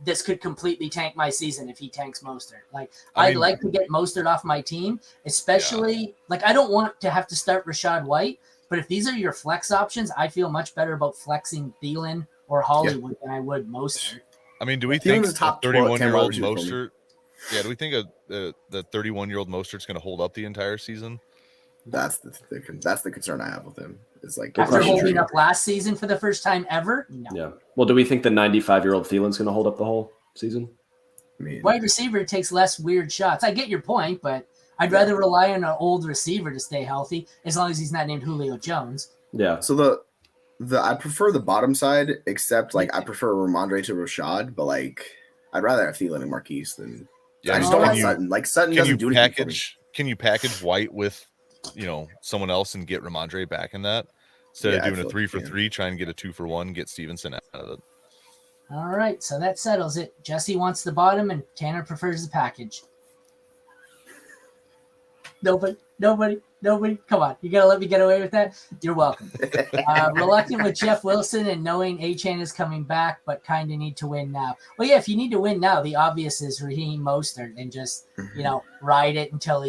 this could completely tank my season if he tanks Mostert. Like I'd like to get Mostert off my team, especially like I don't want to have to start Rashad White, but if these are your flex options, I feel much better about flexing Thielen or Hollywood than I would Mostert. I mean, do we think the 31-year-old Mostert? Yeah, do we think the 31-year-old Mostert's going to hold up the entire season? That's the concern I have with him. Is like after holding up last season for the first time ever. No. Yeah. Well, do we think the 95-year-old Thielen's going to hold up the whole season? I mean, wide receiver takes less weird shots. I get your point, but I'd rather rely on an old receiver to stay healthy as long as he's not named Julio Jones. Yeah. So I prefer the bottom side, except like I prefer Ramondre to Rashad, but like I'd rather have Thielen and Marquise than I just don't want Sutton. Like Sutton doesn't do anything for me. Can you package White with someone else and get Ramondre back in that instead of doing a 3 for 3, try and get a 2 for 1, get Stevenson out of it. All right, so that settles it. Jesse wants the bottom and Tanner prefers the package. Nobody. Come on, you gotta let me get away with that. You're welcome. Reluctant with Jeff Wilson and knowing A-Chain is coming back, but kind of need to win now. Well, yeah, if you need to win now, the obvious is Raheem Mostert and just ride it until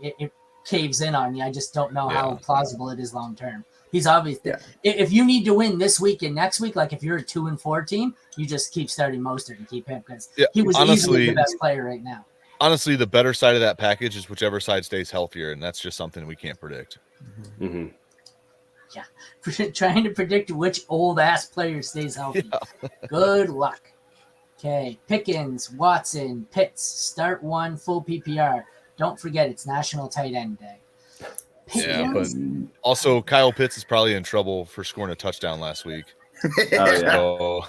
it caves in on you. I just don't know how plausible it is long term. He's obvious. If you need to win this week and next week, like if you're a 2-4 team, you just keep starting Mostert and keep him because he was easily the best player right now. Honestly, the better side of that package is whichever side stays healthier, and that's just something we can't predict. Mm-hmm. Yeah, trying to predict which old ass player stays healthy. Good luck. Okay, Pickens, Watson, Pitts, start 1, full PPR. Don't forget, it's National Tight End Day. Yeah, but also Kyle Pitts is probably in trouble for scoring a touchdown last week. Oh yeah. So,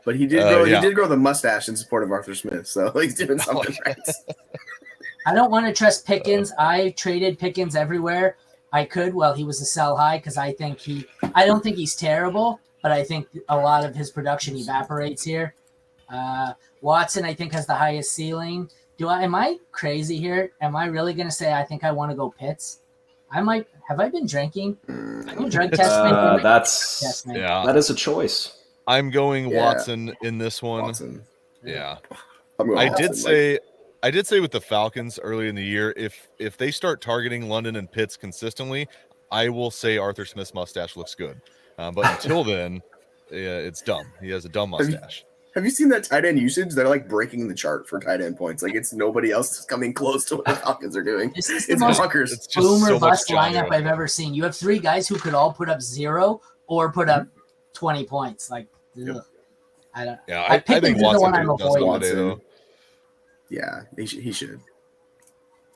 But he did grow. He did grow the mustache in support of Arthur Smith, so he's doing something right. I don't want to trust Pickens. I traded Pickens everywhere I could while he was a sell high because I don't think he's terrible, but I think a lot of his production evaporates here. Watson, I think, has the highest ceiling. Am I crazy here? Am I really going to say I think I want to go Pitts? I might. Have I been drinking? I can drug test me. That is a choice. I'm going Watson in this one. Watson. Yeah. I did say with the Falcons early in the year, if they start targeting London and Pitts consistently, I will say Arthur Smith's mustache looks good. But until then, it's dumb. He has a dumb mustache. Have you seen that tight end usage? They're like breaking the chart for tight end points. Like it's nobody else is coming close to what the Falcons are doing. This is the most boomer bust lineup I've ever seen. You have 3 guys who could all put up 0 or put up 20 points. Like, I don't. Yeah, I think Watson does today, though. Yeah, he should.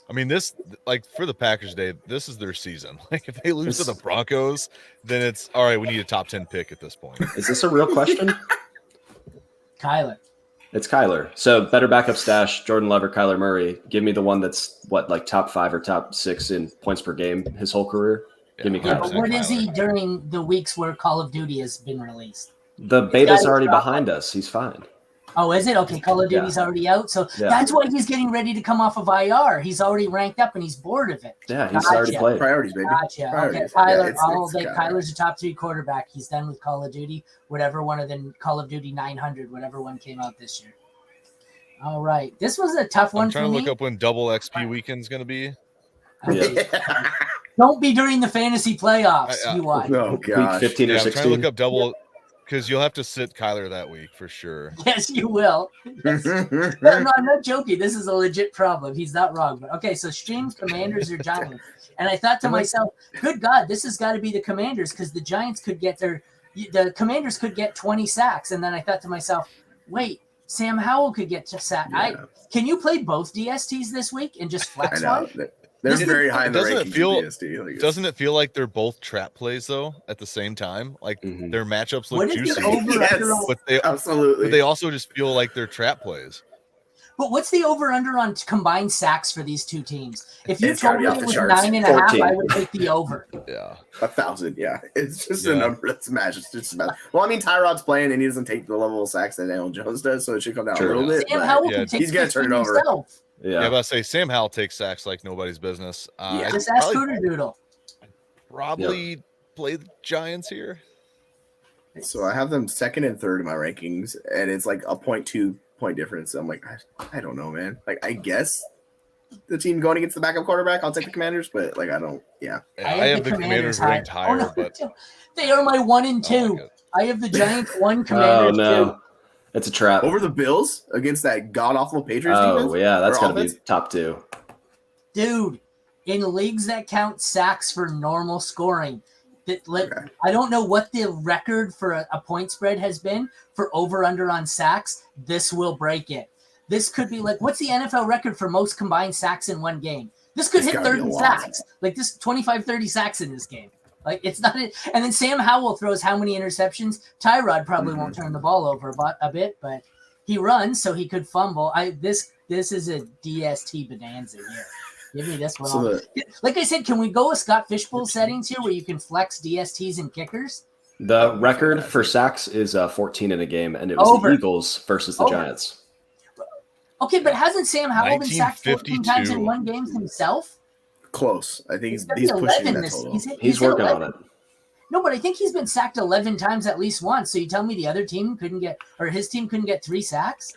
I mean, this, like, for the Packers today, this is their season. Like, if they lose to the Broncos, then it's all right. We need a top 10 pick at this point. Is this a real question? Kyler. It's Kyler. So better backup stash, Jordan Love or Kyler Murray. Give me the one that's like top 5 or top 6 in points per game his whole career. Give me Kyler. But what is he during the weeks where Call of Duty has been released? The beta's already behind us. He's fine. Oh, is it? Okay, Call of Duty's already out. So that's why he's getting ready to come off of IR. He's already ranked up and he's bored of it. Yeah, he's already played. Priorities, baby. Gotcha. Priorities. Okay, Kyler. Yeah, Kyler's a top 3 quarterback. He's done with Call of Duty. Whatever one of the Call of Duty 900, whatever one came out this year. All right. This was a tough one for me. I'm trying to look up when double XP weekend's going to be. Don't be during the fantasy playoffs. You watch. Oh, gosh. Week 15 or 16. I'm trying to look up double because you'll have to sit Kyler that week for sure. Yes, you will. Yes. No, I'm not joking. This is a legit problem. He's not wrong. But okay, so streams Commanders or Giants. And I thought to myself, good God, this has got to be the Commanders because the Giants could get the Commanders could get 20 sacks. And then I thought to myself, wait, Sam Howell could get to sack. Yeah. Can you play both DSTs this week and just flex one? They're very high in the rankings. Doesn't it feel like they're both trap plays though at the same time? Like their matchups look juicy. Absolutely. But they also just feel like they're trap plays. But what's the over-under on combined sacks for these two teams? If you It's told me gotta be it off the was charts. 9.5, I would take the over. Yeah. 1,000, yeah. It's just a number that's matched. It's just about. Well, I mean, Tyrod's playing and he doesn't take the level of sacks that Aaron Jones does, so it should come down a little bit. Sam Howell can take he's gonna turn it over. Himself. Yeah, I was about to say Sam Howell takes sacks like nobody's business. Just ask Cooter Doodle. Probably play the Giants here. So I have them second and third in my rankings, and it's like a 0.2 point difference. So I'm like, I don't know, man. Like, I guess the team going against the backup quarterback, I'll take the Commanders, but like, I don't. Yeah, I have the Commanders ranked higher, but they are my 1 and 2. I have the Giants 1, Commanders 2. It's a trap. Over the Bills against that god-awful Patriots defense? Oh, yeah, that's going to be top 2. Dude, in leagues that count sacks for normal scoring, I don't know what the record for a point spread has been for over-under on sacks. This will break it. This could be like, what's the NFL record for most combined sacks in one game? This could hit 30 sacks. Like this 25, 30 sacks in this game. Like it's not it. And then Sam Howell throws how many interceptions? Tyrod probably won't turn the ball over a bit, but he runs, so he could fumble. This is a DST bonanza here. Give me this one. Like I said, can we go with Scott Fishbowl settings here where you can flex DSTs and kickers? The record for sacks is 14 in a game, and it was the Eagles versus the Giants. Okay, but hasn't Sam Howell been sacked 14 times in one game himself? Close. I think he's pushing that total. He's working on it. No, but I think he's been sacked 11 times at least once. So you tell me the other team his team couldn't get 3 sacks?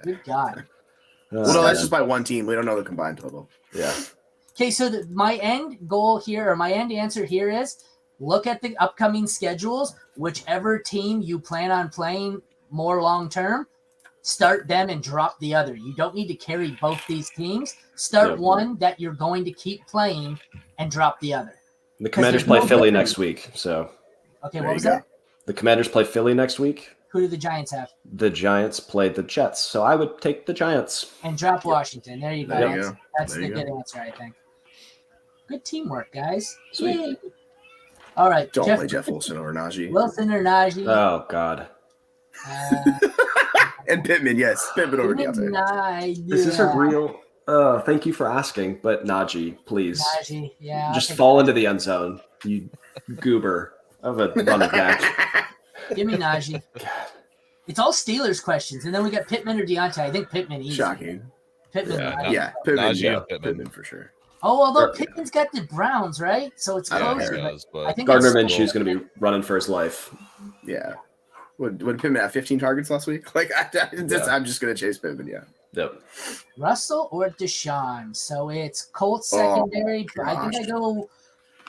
Good God. Well, no, that's just by one team. We don't know the combined total. Yeah. Okay, so my end goal here, or my end answer here is look at the upcoming schedules. Whichever team you plan on playing more long-term, start them and drop the other. You don't need to carry both these teams. Start one that you're going to keep playing and drop the other. The Commanders play Philly next week. So okay, what was that? The Commanders play Philly next week. Who do the Giants have? The Giants played the Jets, so I would take the Giants. And drop Washington. There you go. There you go. That's There the you good go. answer, I think. Good teamwork, guys. Sweet. Yay. All right. Don't play Jeff Wilson over Najee. Wilson or Najee? Oh God, And Pittman, yes. Pittman over Deontay. Najee. this is a real. Thank you for asking, but Najee, please, Najee. Yeah. just fall into the end zone, you goober of a running back. Give me Najee. It's all Steelers questions, and then we got Pittman or Deontay. I think Pittman easy. Shocking. Pittman. Yeah, Najee. Yeah, Pittman. Najee Yeah, and Pittman. Pittman for sure. Oh, although Pittman's got the Browns, right? So it's I don't closer. care. but Does, but I think Gardner that's- Minshew's going to be running for his life. Yeah. Would Pittman have 15 targets last week? Like, I'm just going to chase Pittman, yeah. Yep. Russell or Deshaun. So it's Colts Oh, secondary. But I think I go.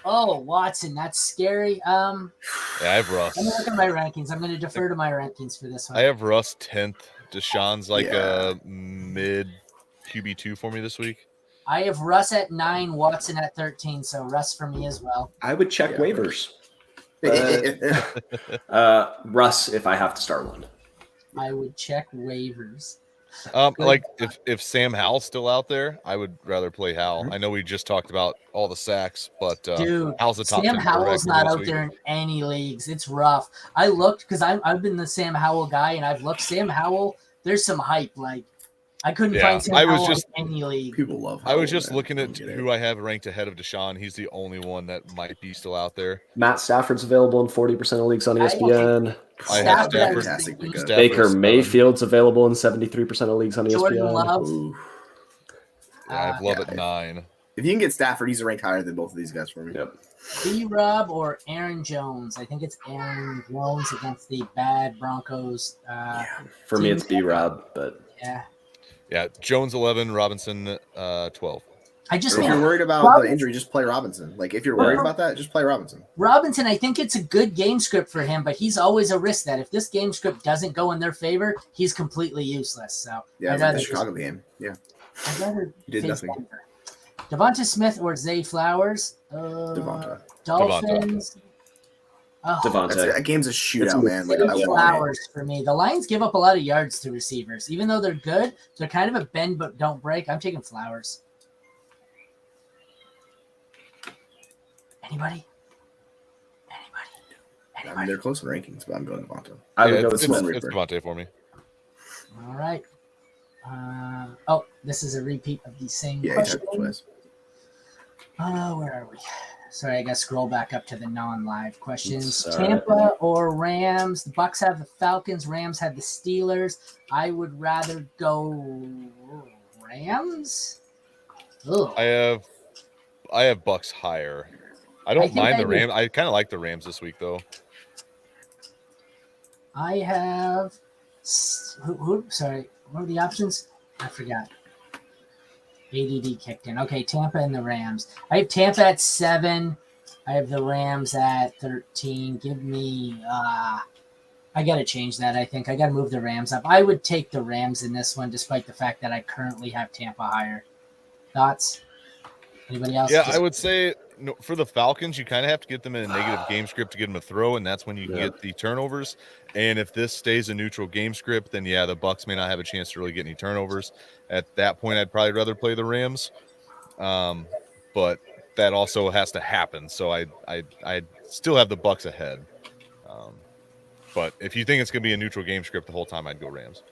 Oh, Watson. That's scary. yeah, I have Russ. Let me look at my rankings. I'm going to defer to my rankings for this one. I have Russ 10th. Deshaun's like Yeah. a mid QB2 for me this week. I have Russ at 9, Watson at 13. So Russ for me as well. I would check Yeah. waivers. Russ, if I have to start one. I would check waivers. Like if Sam Howell's still out there, I would rather play Howell. I know we just talked about all the sacks, but Dude, Howell's the top Sam 10 Howell's quarterback not this out week. there in any leagues. It's rough. I looked because I've been the Sam Howell guy, and I've looked. Sam Howell, there's some hype. Like I couldn't Yeah, find Sam I was Howell just- in any league. People love I was Howell, just man. looking at Get it. who I have ranked ahead of Deshaun. He's the only one that might be still out there. Matt Stafford's available in 40% of leagues on ESPN. I have Stafford, I was Fantastic thinking. pickup. Stafford's Baker stud. Mayfield's available in 73% of leagues on Jordan ESPN. Love. Ooh. Yeah, I have Love at yeah. 9. If you can get Stafford, he's ranked higher than both of these guys for me. Yep. B-Rob or Aaron Jones. I think it's Aaron Jones against the bad Broncos. For me, it's B-Rob, but Yeah. Yeah, Jones 11, Robinson 12. I just Or if think you're worried about Robinson- the injury, just play Robinson. Like, if you're worried about that, just play Robinson. Robinson, I think it's a good game script for him, but he's always a risk that if this game script doesn't go in their favor, he's completely useless. So Yeah, I'd it's like rather the just- Chicago game. Yeah. I'd rather He did face nothing. Denver. Devonta Smith or Zay Flowers? Devonta. Dolphins. Oh, Devontae. That game's a It's shootout, man. Like, Zay I want it. Flowers for me. The Lions give up a lot of yards to receivers. Even though they're good, they're kind of a bend but don't break. I'm taking Flowers. Anybody? I mean, they're close in rankings, but I'm going Devonta. I would Yeah, go with it's Smith. Smith. Devontae for me. All right. This is a repeat of the same Yeah, question. he's twice. Where are we? Sorry, I got to scroll back up to the non-live questions. It's all right. Tampa or Rams? The Bucks have the Falcons. Rams have the Steelers. I would rather go Rams. Ugh. I have Bucks higher. I I don't think mind I the would- Rams. I kind of like the Rams this week though. I have. Sorry, what are the options? I forgot. ADD kicked in. Okay, Tampa and the Rams. I have Tampa at 7. I have the Rams at 13. Give me. I got to change that. I think I got to move the Rams up. I would take the Rams in this one, despite the fact that I currently have Tampa higher. Thoughts? Anybody else? Yeah, I would say no, for the Falcons, you kind of have to get them in a negative game script to get them a throw, and that's when you can get the turnovers. And if this stays a neutral game script, then yeah, the Bucks may not have a chance to really get any turnovers. At that point, I'd probably rather play the Rams, but that also has to happen. So I still have the Bucks ahead. But if you think it's going to be a neutral game script the whole time, I'd go Rams.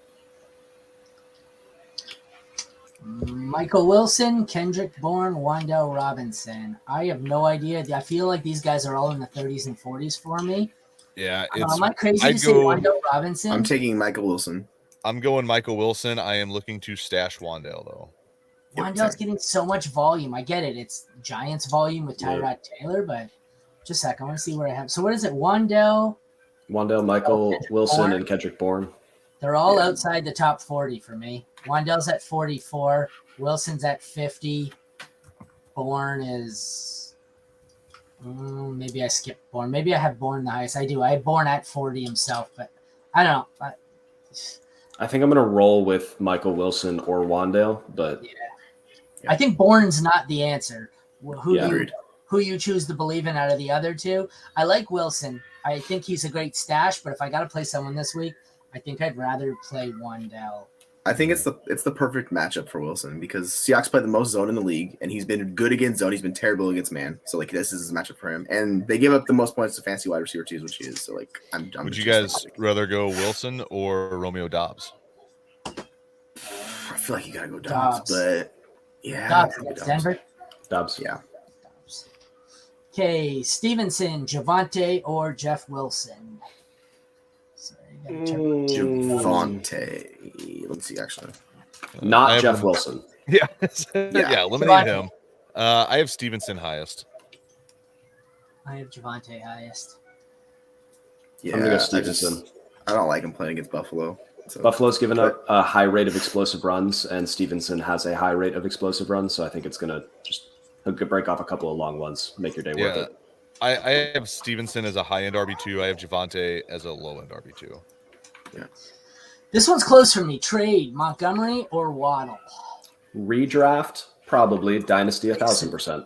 Michael Wilson, Kendrick Bourne, Wandell Robinson. I have no idea. I feel like these guys are all in the 30s and 40s for me. Yeah, Am I crazy I'd to say go- Wandell Robinson? I'm taking Michael Wilson. I'm going Michael Wilson. I am looking to stash Wandale though. Wandell's getting so much volume. I get it. It's Giants volume with Tyrod Taylor, but just a second. I want to see where I have. So what is it? Wandell. Wandale, Michael Kendrick Wilson, Bourne. and Kendrick Bourne. They're all Yeah. outside the top 40 for me. Wandell's at 44. Wilson's at 50. Bourne is. Maybe I skipped Bourne. Maybe I have Bourne the highest. I do. I have Bourne at 40 himself, but I don't know. I think I'm going to roll with Michael Wilson or Wandale, but I think Bourne's not the answer. Yeah. Who you choose to believe in out of the other two. I like Wilson. I think he's a great stash, but if I got to play someone this week, I think I'd rather play Wandell. I think it's the perfect matchup for Wilson because Seahawks play the most zone in the league, and he's been good against zone. He's been terrible against man. So like this is his matchup for him, and they give up the most points to fancy wide receiver twos, which he is. So like I'm Would you guys rather go Wilson or Romeo Dobbs? I feel like you gotta go Dobbs, but yeah, Dobbs against Denver. Dobbs. Yeah. Dobbs. Okay, Stevenson, Javonte, or Jeff Wilson. So you gotta check. Javonte. Let me see. Actually, Not Jeff Wilson. Yeah, eliminate him. I have Stevenson highest. I have Javonte highest. yeah, I'm gonna go Stevenson. I don't like him playing against Buffalo. So. Buffalo's given up a high rate of explosive runs, and Stevenson has a high rate of explosive runs, so I think it's gonna just break off a couple of long ones, make your day worth it. I have Stevenson as a high-end RB2. I have Javonte as a low-end RB2. Yeah. This one's close for me. Trade Montgomery or Waddle. Redraft, probably. Dynasty, 1,000%.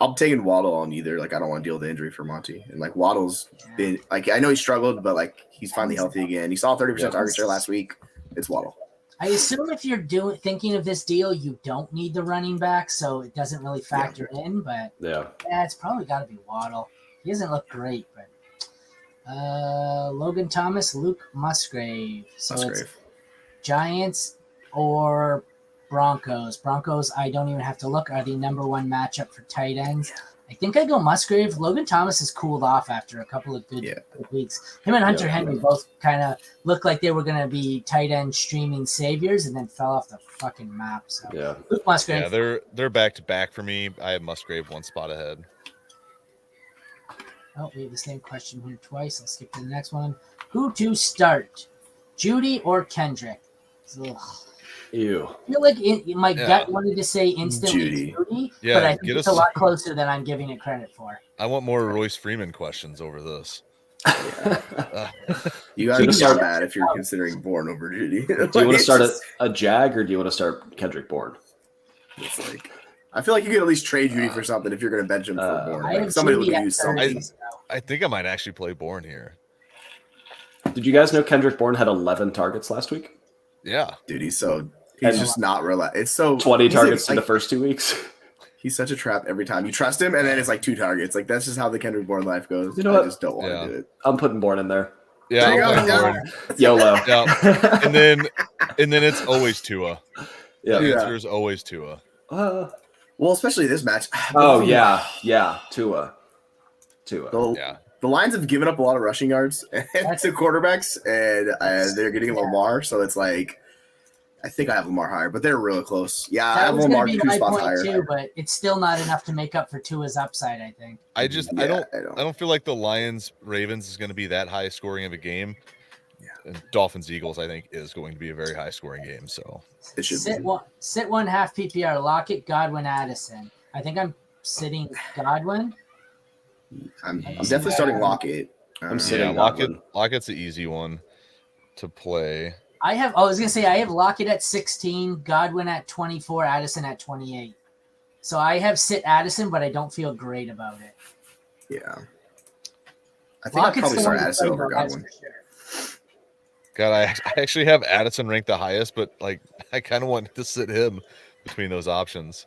I'm taking Waddle on either. Like I don't want to deal with the injury for Monty, and like Waddle's been like I know he struggled, but like he's finally healthy again. He saw 30% target share last week. It's Waddle. I assume if you're thinking of this deal, you don't need the running back, so it doesn't really factor in. But Yeah, it's probably got to be Waddle. He doesn't look great, but Logan Thomas, Luke Musgrave. So it's Giants or Broncos. Broncos, I don't even have to look, are the number one matchup for tight ends. I think I go Musgrave. Logan Thomas has cooled off after a couple of good weeks. Him and Hunter Henry both kind of looked like they were going to be tight end streaming saviors and then fell off the fucking map. So Luke Musgrave. Yeah, they're back to back for me. I have Musgrave one spot ahead. Oh, we have the same question here twice. I'll skip to the next one. Who to start, Judy or Kendrick? Ugh. Ew. I feel like my gut wanted to say instantly Judy, but I think it's a lot closer than I'm giving it credit for. I want more Royce Freeman questions over this. You got to start bad if you're considering Bourne over Judy. Do you want to start a Jag or do you want to start Kendrick Bourne? It's like I feel like you could at least trade Judy for something if you're going to bench him for Bourne. Like somebody who can use something. I think I might actually play Bourne here. Did you guys know Kendrick Bourne had 11 targets last week? Yeah, dude, he's just not relaxed. It's so 20 targets in the first 2 weeks. He's such a trap every time. You trust him, and then it's like 2 targets. Like that's just how the Kendrick Bourne life goes. You know what? I just don't want to do it. I'm putting Bourne in there. Yeah, I'm Bourne. YOLO. Yeah. And then it's always Tua. Yeah, the answer is always Tua. Well, especially this match. Oh yeah, Tua. The Lions have given up a lot of rushing yards to quarterbacks, and they're getting Lamar. So it's like, I think I have Lamar higher, but they're really close. Yeah, I have Lamar 2 spots higher. Too, but it's still not enough to make up for Tua's upside, I think. I don't feel like the Lions Ravens is going to be that high scoring of a game. Yeah. And Dolphins Eagles, I think, is going to be a very high scoring game. So it should sit one half PPR. Lockett, Godwin, Addison. I think I'm sitting Godwin. I'm definitely starting Lockett. I'm sitting Lockett's the easy one to play. I was gonna say I have Lockett at 16, Godwin at 24, Addison at 28. So I have sit Addison, but I don't feel great about it. Yeah. I think I'd probably start Addison over Godwin. God, I actually have Addison ranked the highest, but like I kind of want to sit him between those options.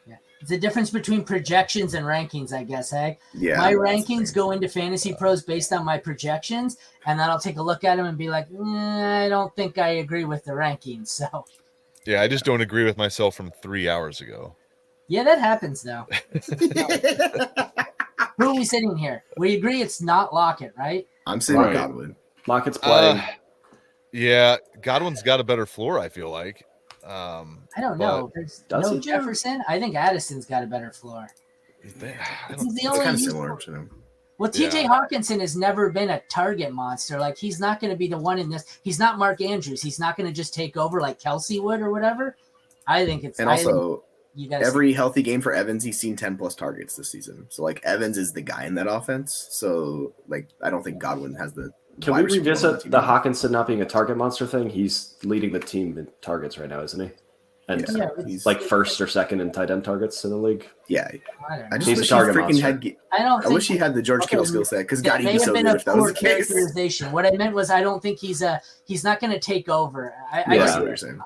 Yeah. It's the difference between projections and rankings, I guess, hey? Yeah. My rankings go into Fantasy Pros based on my projections, and then I'll take a look at them and be like, I don't think I agree with the rankings. So yeah, I just don't agree with myself from 3 hours ago. Yeah, that happens though. Who are we sitting here? We agree it's not Lockett, right? I'm sitting Godwin. Lockett's playing. Yeah, Godwin's got a better floor, I feel like. I don't know. There's no Jefferson. I think Addison's got a better floor. It's kind of similar to him. Well, TJ Hawkinson has never been a target monster. Like, he's not going to be the one in this. He's not Mark Andrews. He's not going to just take over like Kelsey would or whatever. I think it's. And also, every healthy game for Evans, he's seen 10+ targets this season. So, like, Evans is the guy in that offense. So, like, I don't think Godwin has the. Can we revisit the Hawkinson not being a target monster thing? He's leading the team in targets right now, isn't he? and Yeah, like first or second in tight end targets in the league. Yeah, I don't I know. just He's a wish he target freaking monster. I wish he had the George Kittle skill set because That God, he'd may be have so been good a if that was poor the case. characterization. What I meant was I don't think he's not going to take over. I see Yeah. what you're saying.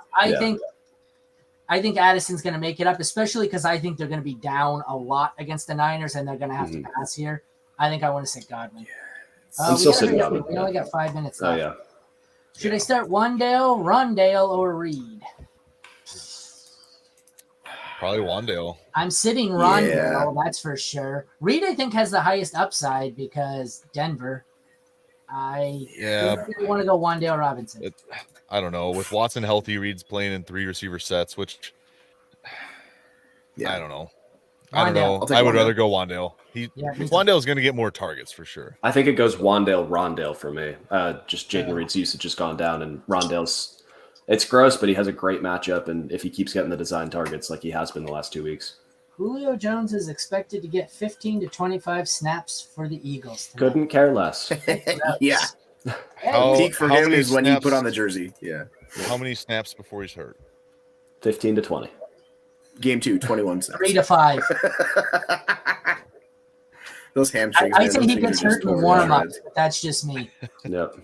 I think Addison's going to make it up, especially because I think they're going to be down a lot against the Niners and they're going to have to pass here. I think I want to sit Godwin. I'm still sitting Godwin. We only got 5 minutes Oh left. yeah. Should I start Wandale, Rondale, or Reed? Probably Wandale. I'm sitting Rondale, Yeah. that's for sure. Reed, I think, has the highest upside because Denver. I want to go Wandale Robinson. I don't know. With Watson healthy, Reed's playing in 3 receiver sets, which I don't know. Wandale. I would rather go Wandale. Wandale's going to get more targets for sure. I think it goes Rondale for me. Just Jaden Reed's usage has gone down, and Rondale's. It's gross, but he has a great matchup, and if he keeps getting the design targets like he has been the last 2 weeks. Julio Jones is expected to get 15 to 25 snaps for the Eagles tonight. Couldn't care less. Yeah. Peak for him is when he put on the jersey. Yeah. How many snaps before he's hurt? 15 to 20. Game 2, 21 snaps. 3 to 5. Those hamstrings. I say he gets hurt in warm up. That's just me. Yep.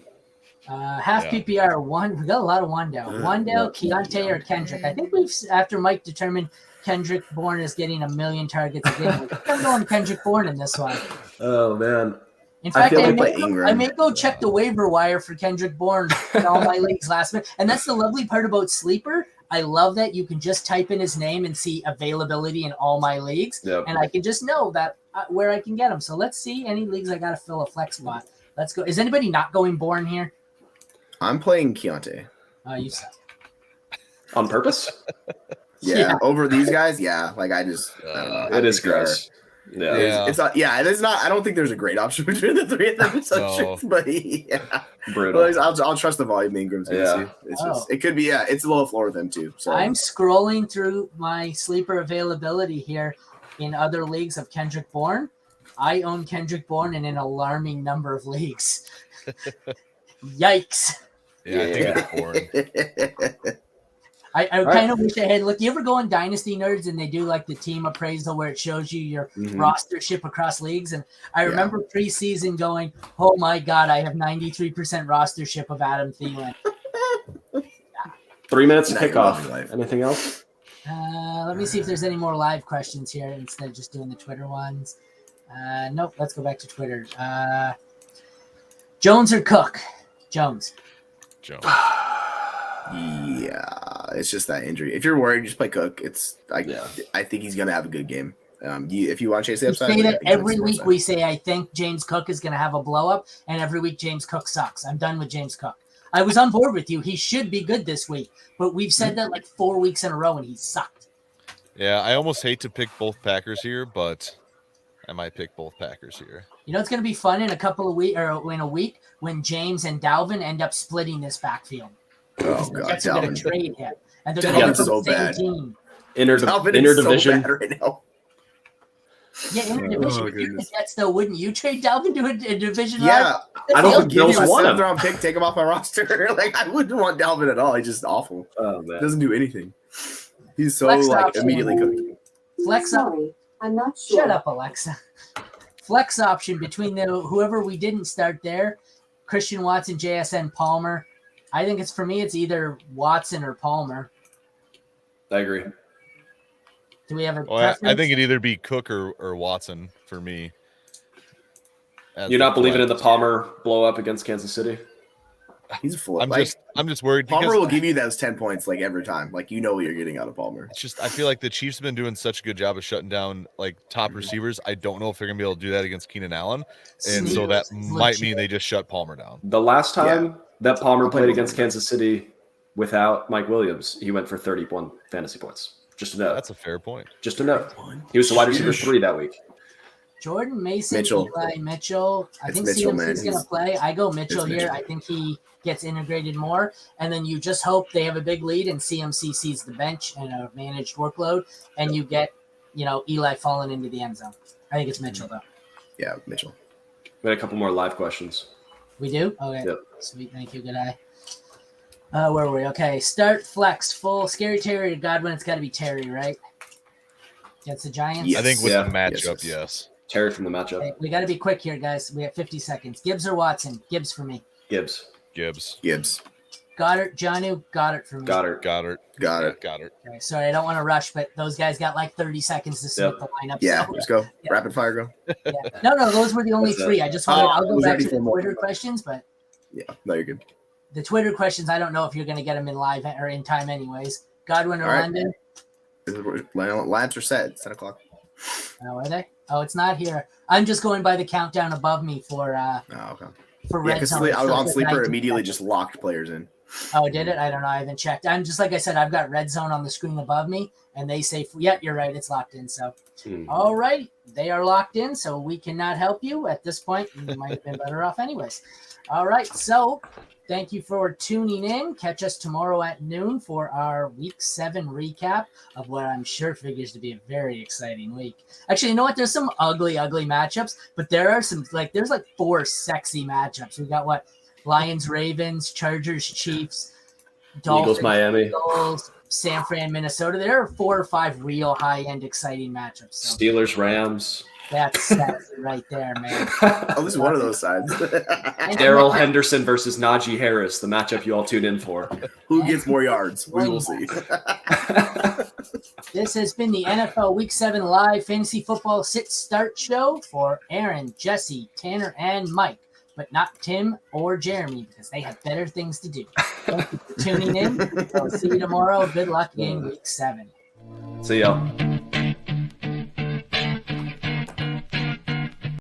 Half PPR one. We got a lot of Wandale. Wandale, Keontae, or Kendrick. I think after Mike determined Kendrick Bourne is getting 1 million targets again. I'm going Kendrick Bourne in this one. Oh man. In fact, feel I like may go check the waiver wire for Kendrick Bourne in all my leagues last minute. And that's the lovely part about Sleeper. I love that you can just type in his name and see availability in all my leagues. Yep. And I can just know that where I can get him. So let's see any leagues I got to fill a flex spot. Let's go. Is anybody not going Bourne here? I'm playing Keontae. You suck. On purpose? Yeah, over these guys. Yeah, like I don't know. It is gross. Yeah. It's not. Yeah, it is not. I don't think there's a great option between the three of them. But yeah, Brutal. Well, I'll trust the volume Ingram's gonna see. It's just. It could be. Yeah, it's a low floor with them too. So I'm scrolling through my sleeper availability here in other leagues of Kendrick Bourne. I own Kendrick Bourne in an alarming number of leagues. Yikes. Yeah, I think it's Bourne. I kind of wish I had looked. You ever go on Dynasty Nerds and they do like the team appraisal where it shows you your rostership across leagues? And I remember preseason going, oh my God, I have 93% rostership of Adam Thielen. 3 minutes to kickoff. Anything else? Let me see if there's any more live questions here instead of just doing the Twitter ones. Nope, let's go back to Twitter. Jones or Cook? Jones. Yeah, it's just that injury. If you're worried, just play Cook. I think he's gonna have a good game. If you want to chase the upside, say that every week we say I think James Cook is gonna have a blow up, and every week James Cook sucks. I'm done with James Cook. I was on board with you. He should be good this week, but we've said that like 4 weeks in a row, and he sucked. Yeah, I almost hate to pick both Packers here, but I might pick both Packers here. You know, it's going to be fun in a couple of weeks or in a week when James and Dalvin end up splitting this backfield. Oh God, Jets are going to trade him, and they're Dalvin's going to so the same bad. team. Inner division. So bad right now. Yeah, interdivision. If you're the Jets, though, wouldn't you trade Dalvin to a division? Yeah, I don't think give Bills him a want him. 7th round pick, take him off my roster. Like I wouldn't want Dalvin at all. He's just awful. Oh man. Doesn't do anything. He's so Flex like option. immediately cooked. Flex up. Sorry, I'm not sure. Shut up, Alexa. Flex option between whoever we didn't start there, Christian Watson, JSN, Palmer. I think it's for me. It's either Watson or Palmer. I agree. Do we have a Well, preference? I think it'd either be Cook or Watson for me. You're not believing in the Palmer blow up against Kansas City? He's a full. I'm just worried Palmer because will give you those 10 points like every time. Like you know what you're getting out of Palmer. it's just I feel like the Chiefs have been doing such a good job of shutting down like top receivers. I don't know if they're gonna be able to do that against Keenan Allen, and so that might mean they just shut Palmer down. The last time that Palmer played with against him. Kansas City without Mike Williams, he went for 31 fantasy points. Just a note. That's a fair point. Just a note. He was the wide receiver 3 that week. Jordan Mason, Mitchell. Eli Mitchell. I It's think Mitchell, CMC's man. going to play. I go Mitchell It's here. Mitchell. I think he gets integrated more. And then you just hope they have a big lead and CMC sees the bench and a managed workload. And you get, Eli falling into the end zone. I think it's Mitchell, though. Yeah, Mitchell. We had a couple more live questions. We do? Okay. Yep. Sweet. Thank you. Good eye. Where were we? Okay, start flex full. Scary Terry or Godwin. It's got to be Terry, right? Against the Giants. Yes. I think with Yeah. the matchup, Yes. yes. Terry from the matchup. Okay, we got to be quick here, guys. We have 50 seconds. Gibbs or Watson? Gibbs for me. Gibbs. Gibbs. Goddard, Jonnu, Goddard for me. Goddard. Got it. Okay, sorry, I don't want to rush, but those guys got like 30 seconds to submit the lineup. Yeah, so- let's go. Yeah. Rapid fire, go. yeah. No, those were the only That's it. three. I just wanted. I'll go was back ready to for the more. Twitter questions, but Yeah, no, you're good. the Twitter questions, I don't know if you're going to get them in live or in time, anyways. Godwin or All right. London? Lines are set. It's 10 o'clock. Oh, are they? Oh, it's not here. I'm just going by the countdown above me for Oh, okay. for Yeah, red because zone. I was So on it's Sleeper, 19 immediately seconds. just locked players in. Oh, did it? I don't know. I haven't checked. I'm just like I said. I've got red zone on the screen above me, and they say, "Yeah, you're right. It's locked in." So, all right, they are locked in. So we cannot help you at this point. You might have been better off, anyways. All right. So, thank you for tuning in. Catch us tomorrow at noon for our Week 7 recap of what I'm sure figures to be a very exciting week. Actually, you know what? There's some ugly matchups, but there are some there's 4 sexy matchups. We got what? Lions, Ravens, Chargers, Chiefs, Dolphins, Eagles, Miami. Eagles, San Fran, Minnesota. There are 4 or 5 real high-end exciting matchups. So Steelers, Rams. that's sexy right there, man. At least one of those sides. Daryl Henderson versus Najee Harris, the matchup you all tune in for. Who gets more yards? We will see. This has been the NFL Week 7 Live Fantasy Football Sit Start Show for Aaron, Jesse, Tanner, and Mike, but not Tim or Jeremy because they have better things to do. Thank you for tuning in. I'll see you tomorrow. Good luck in Week 7. See y'all.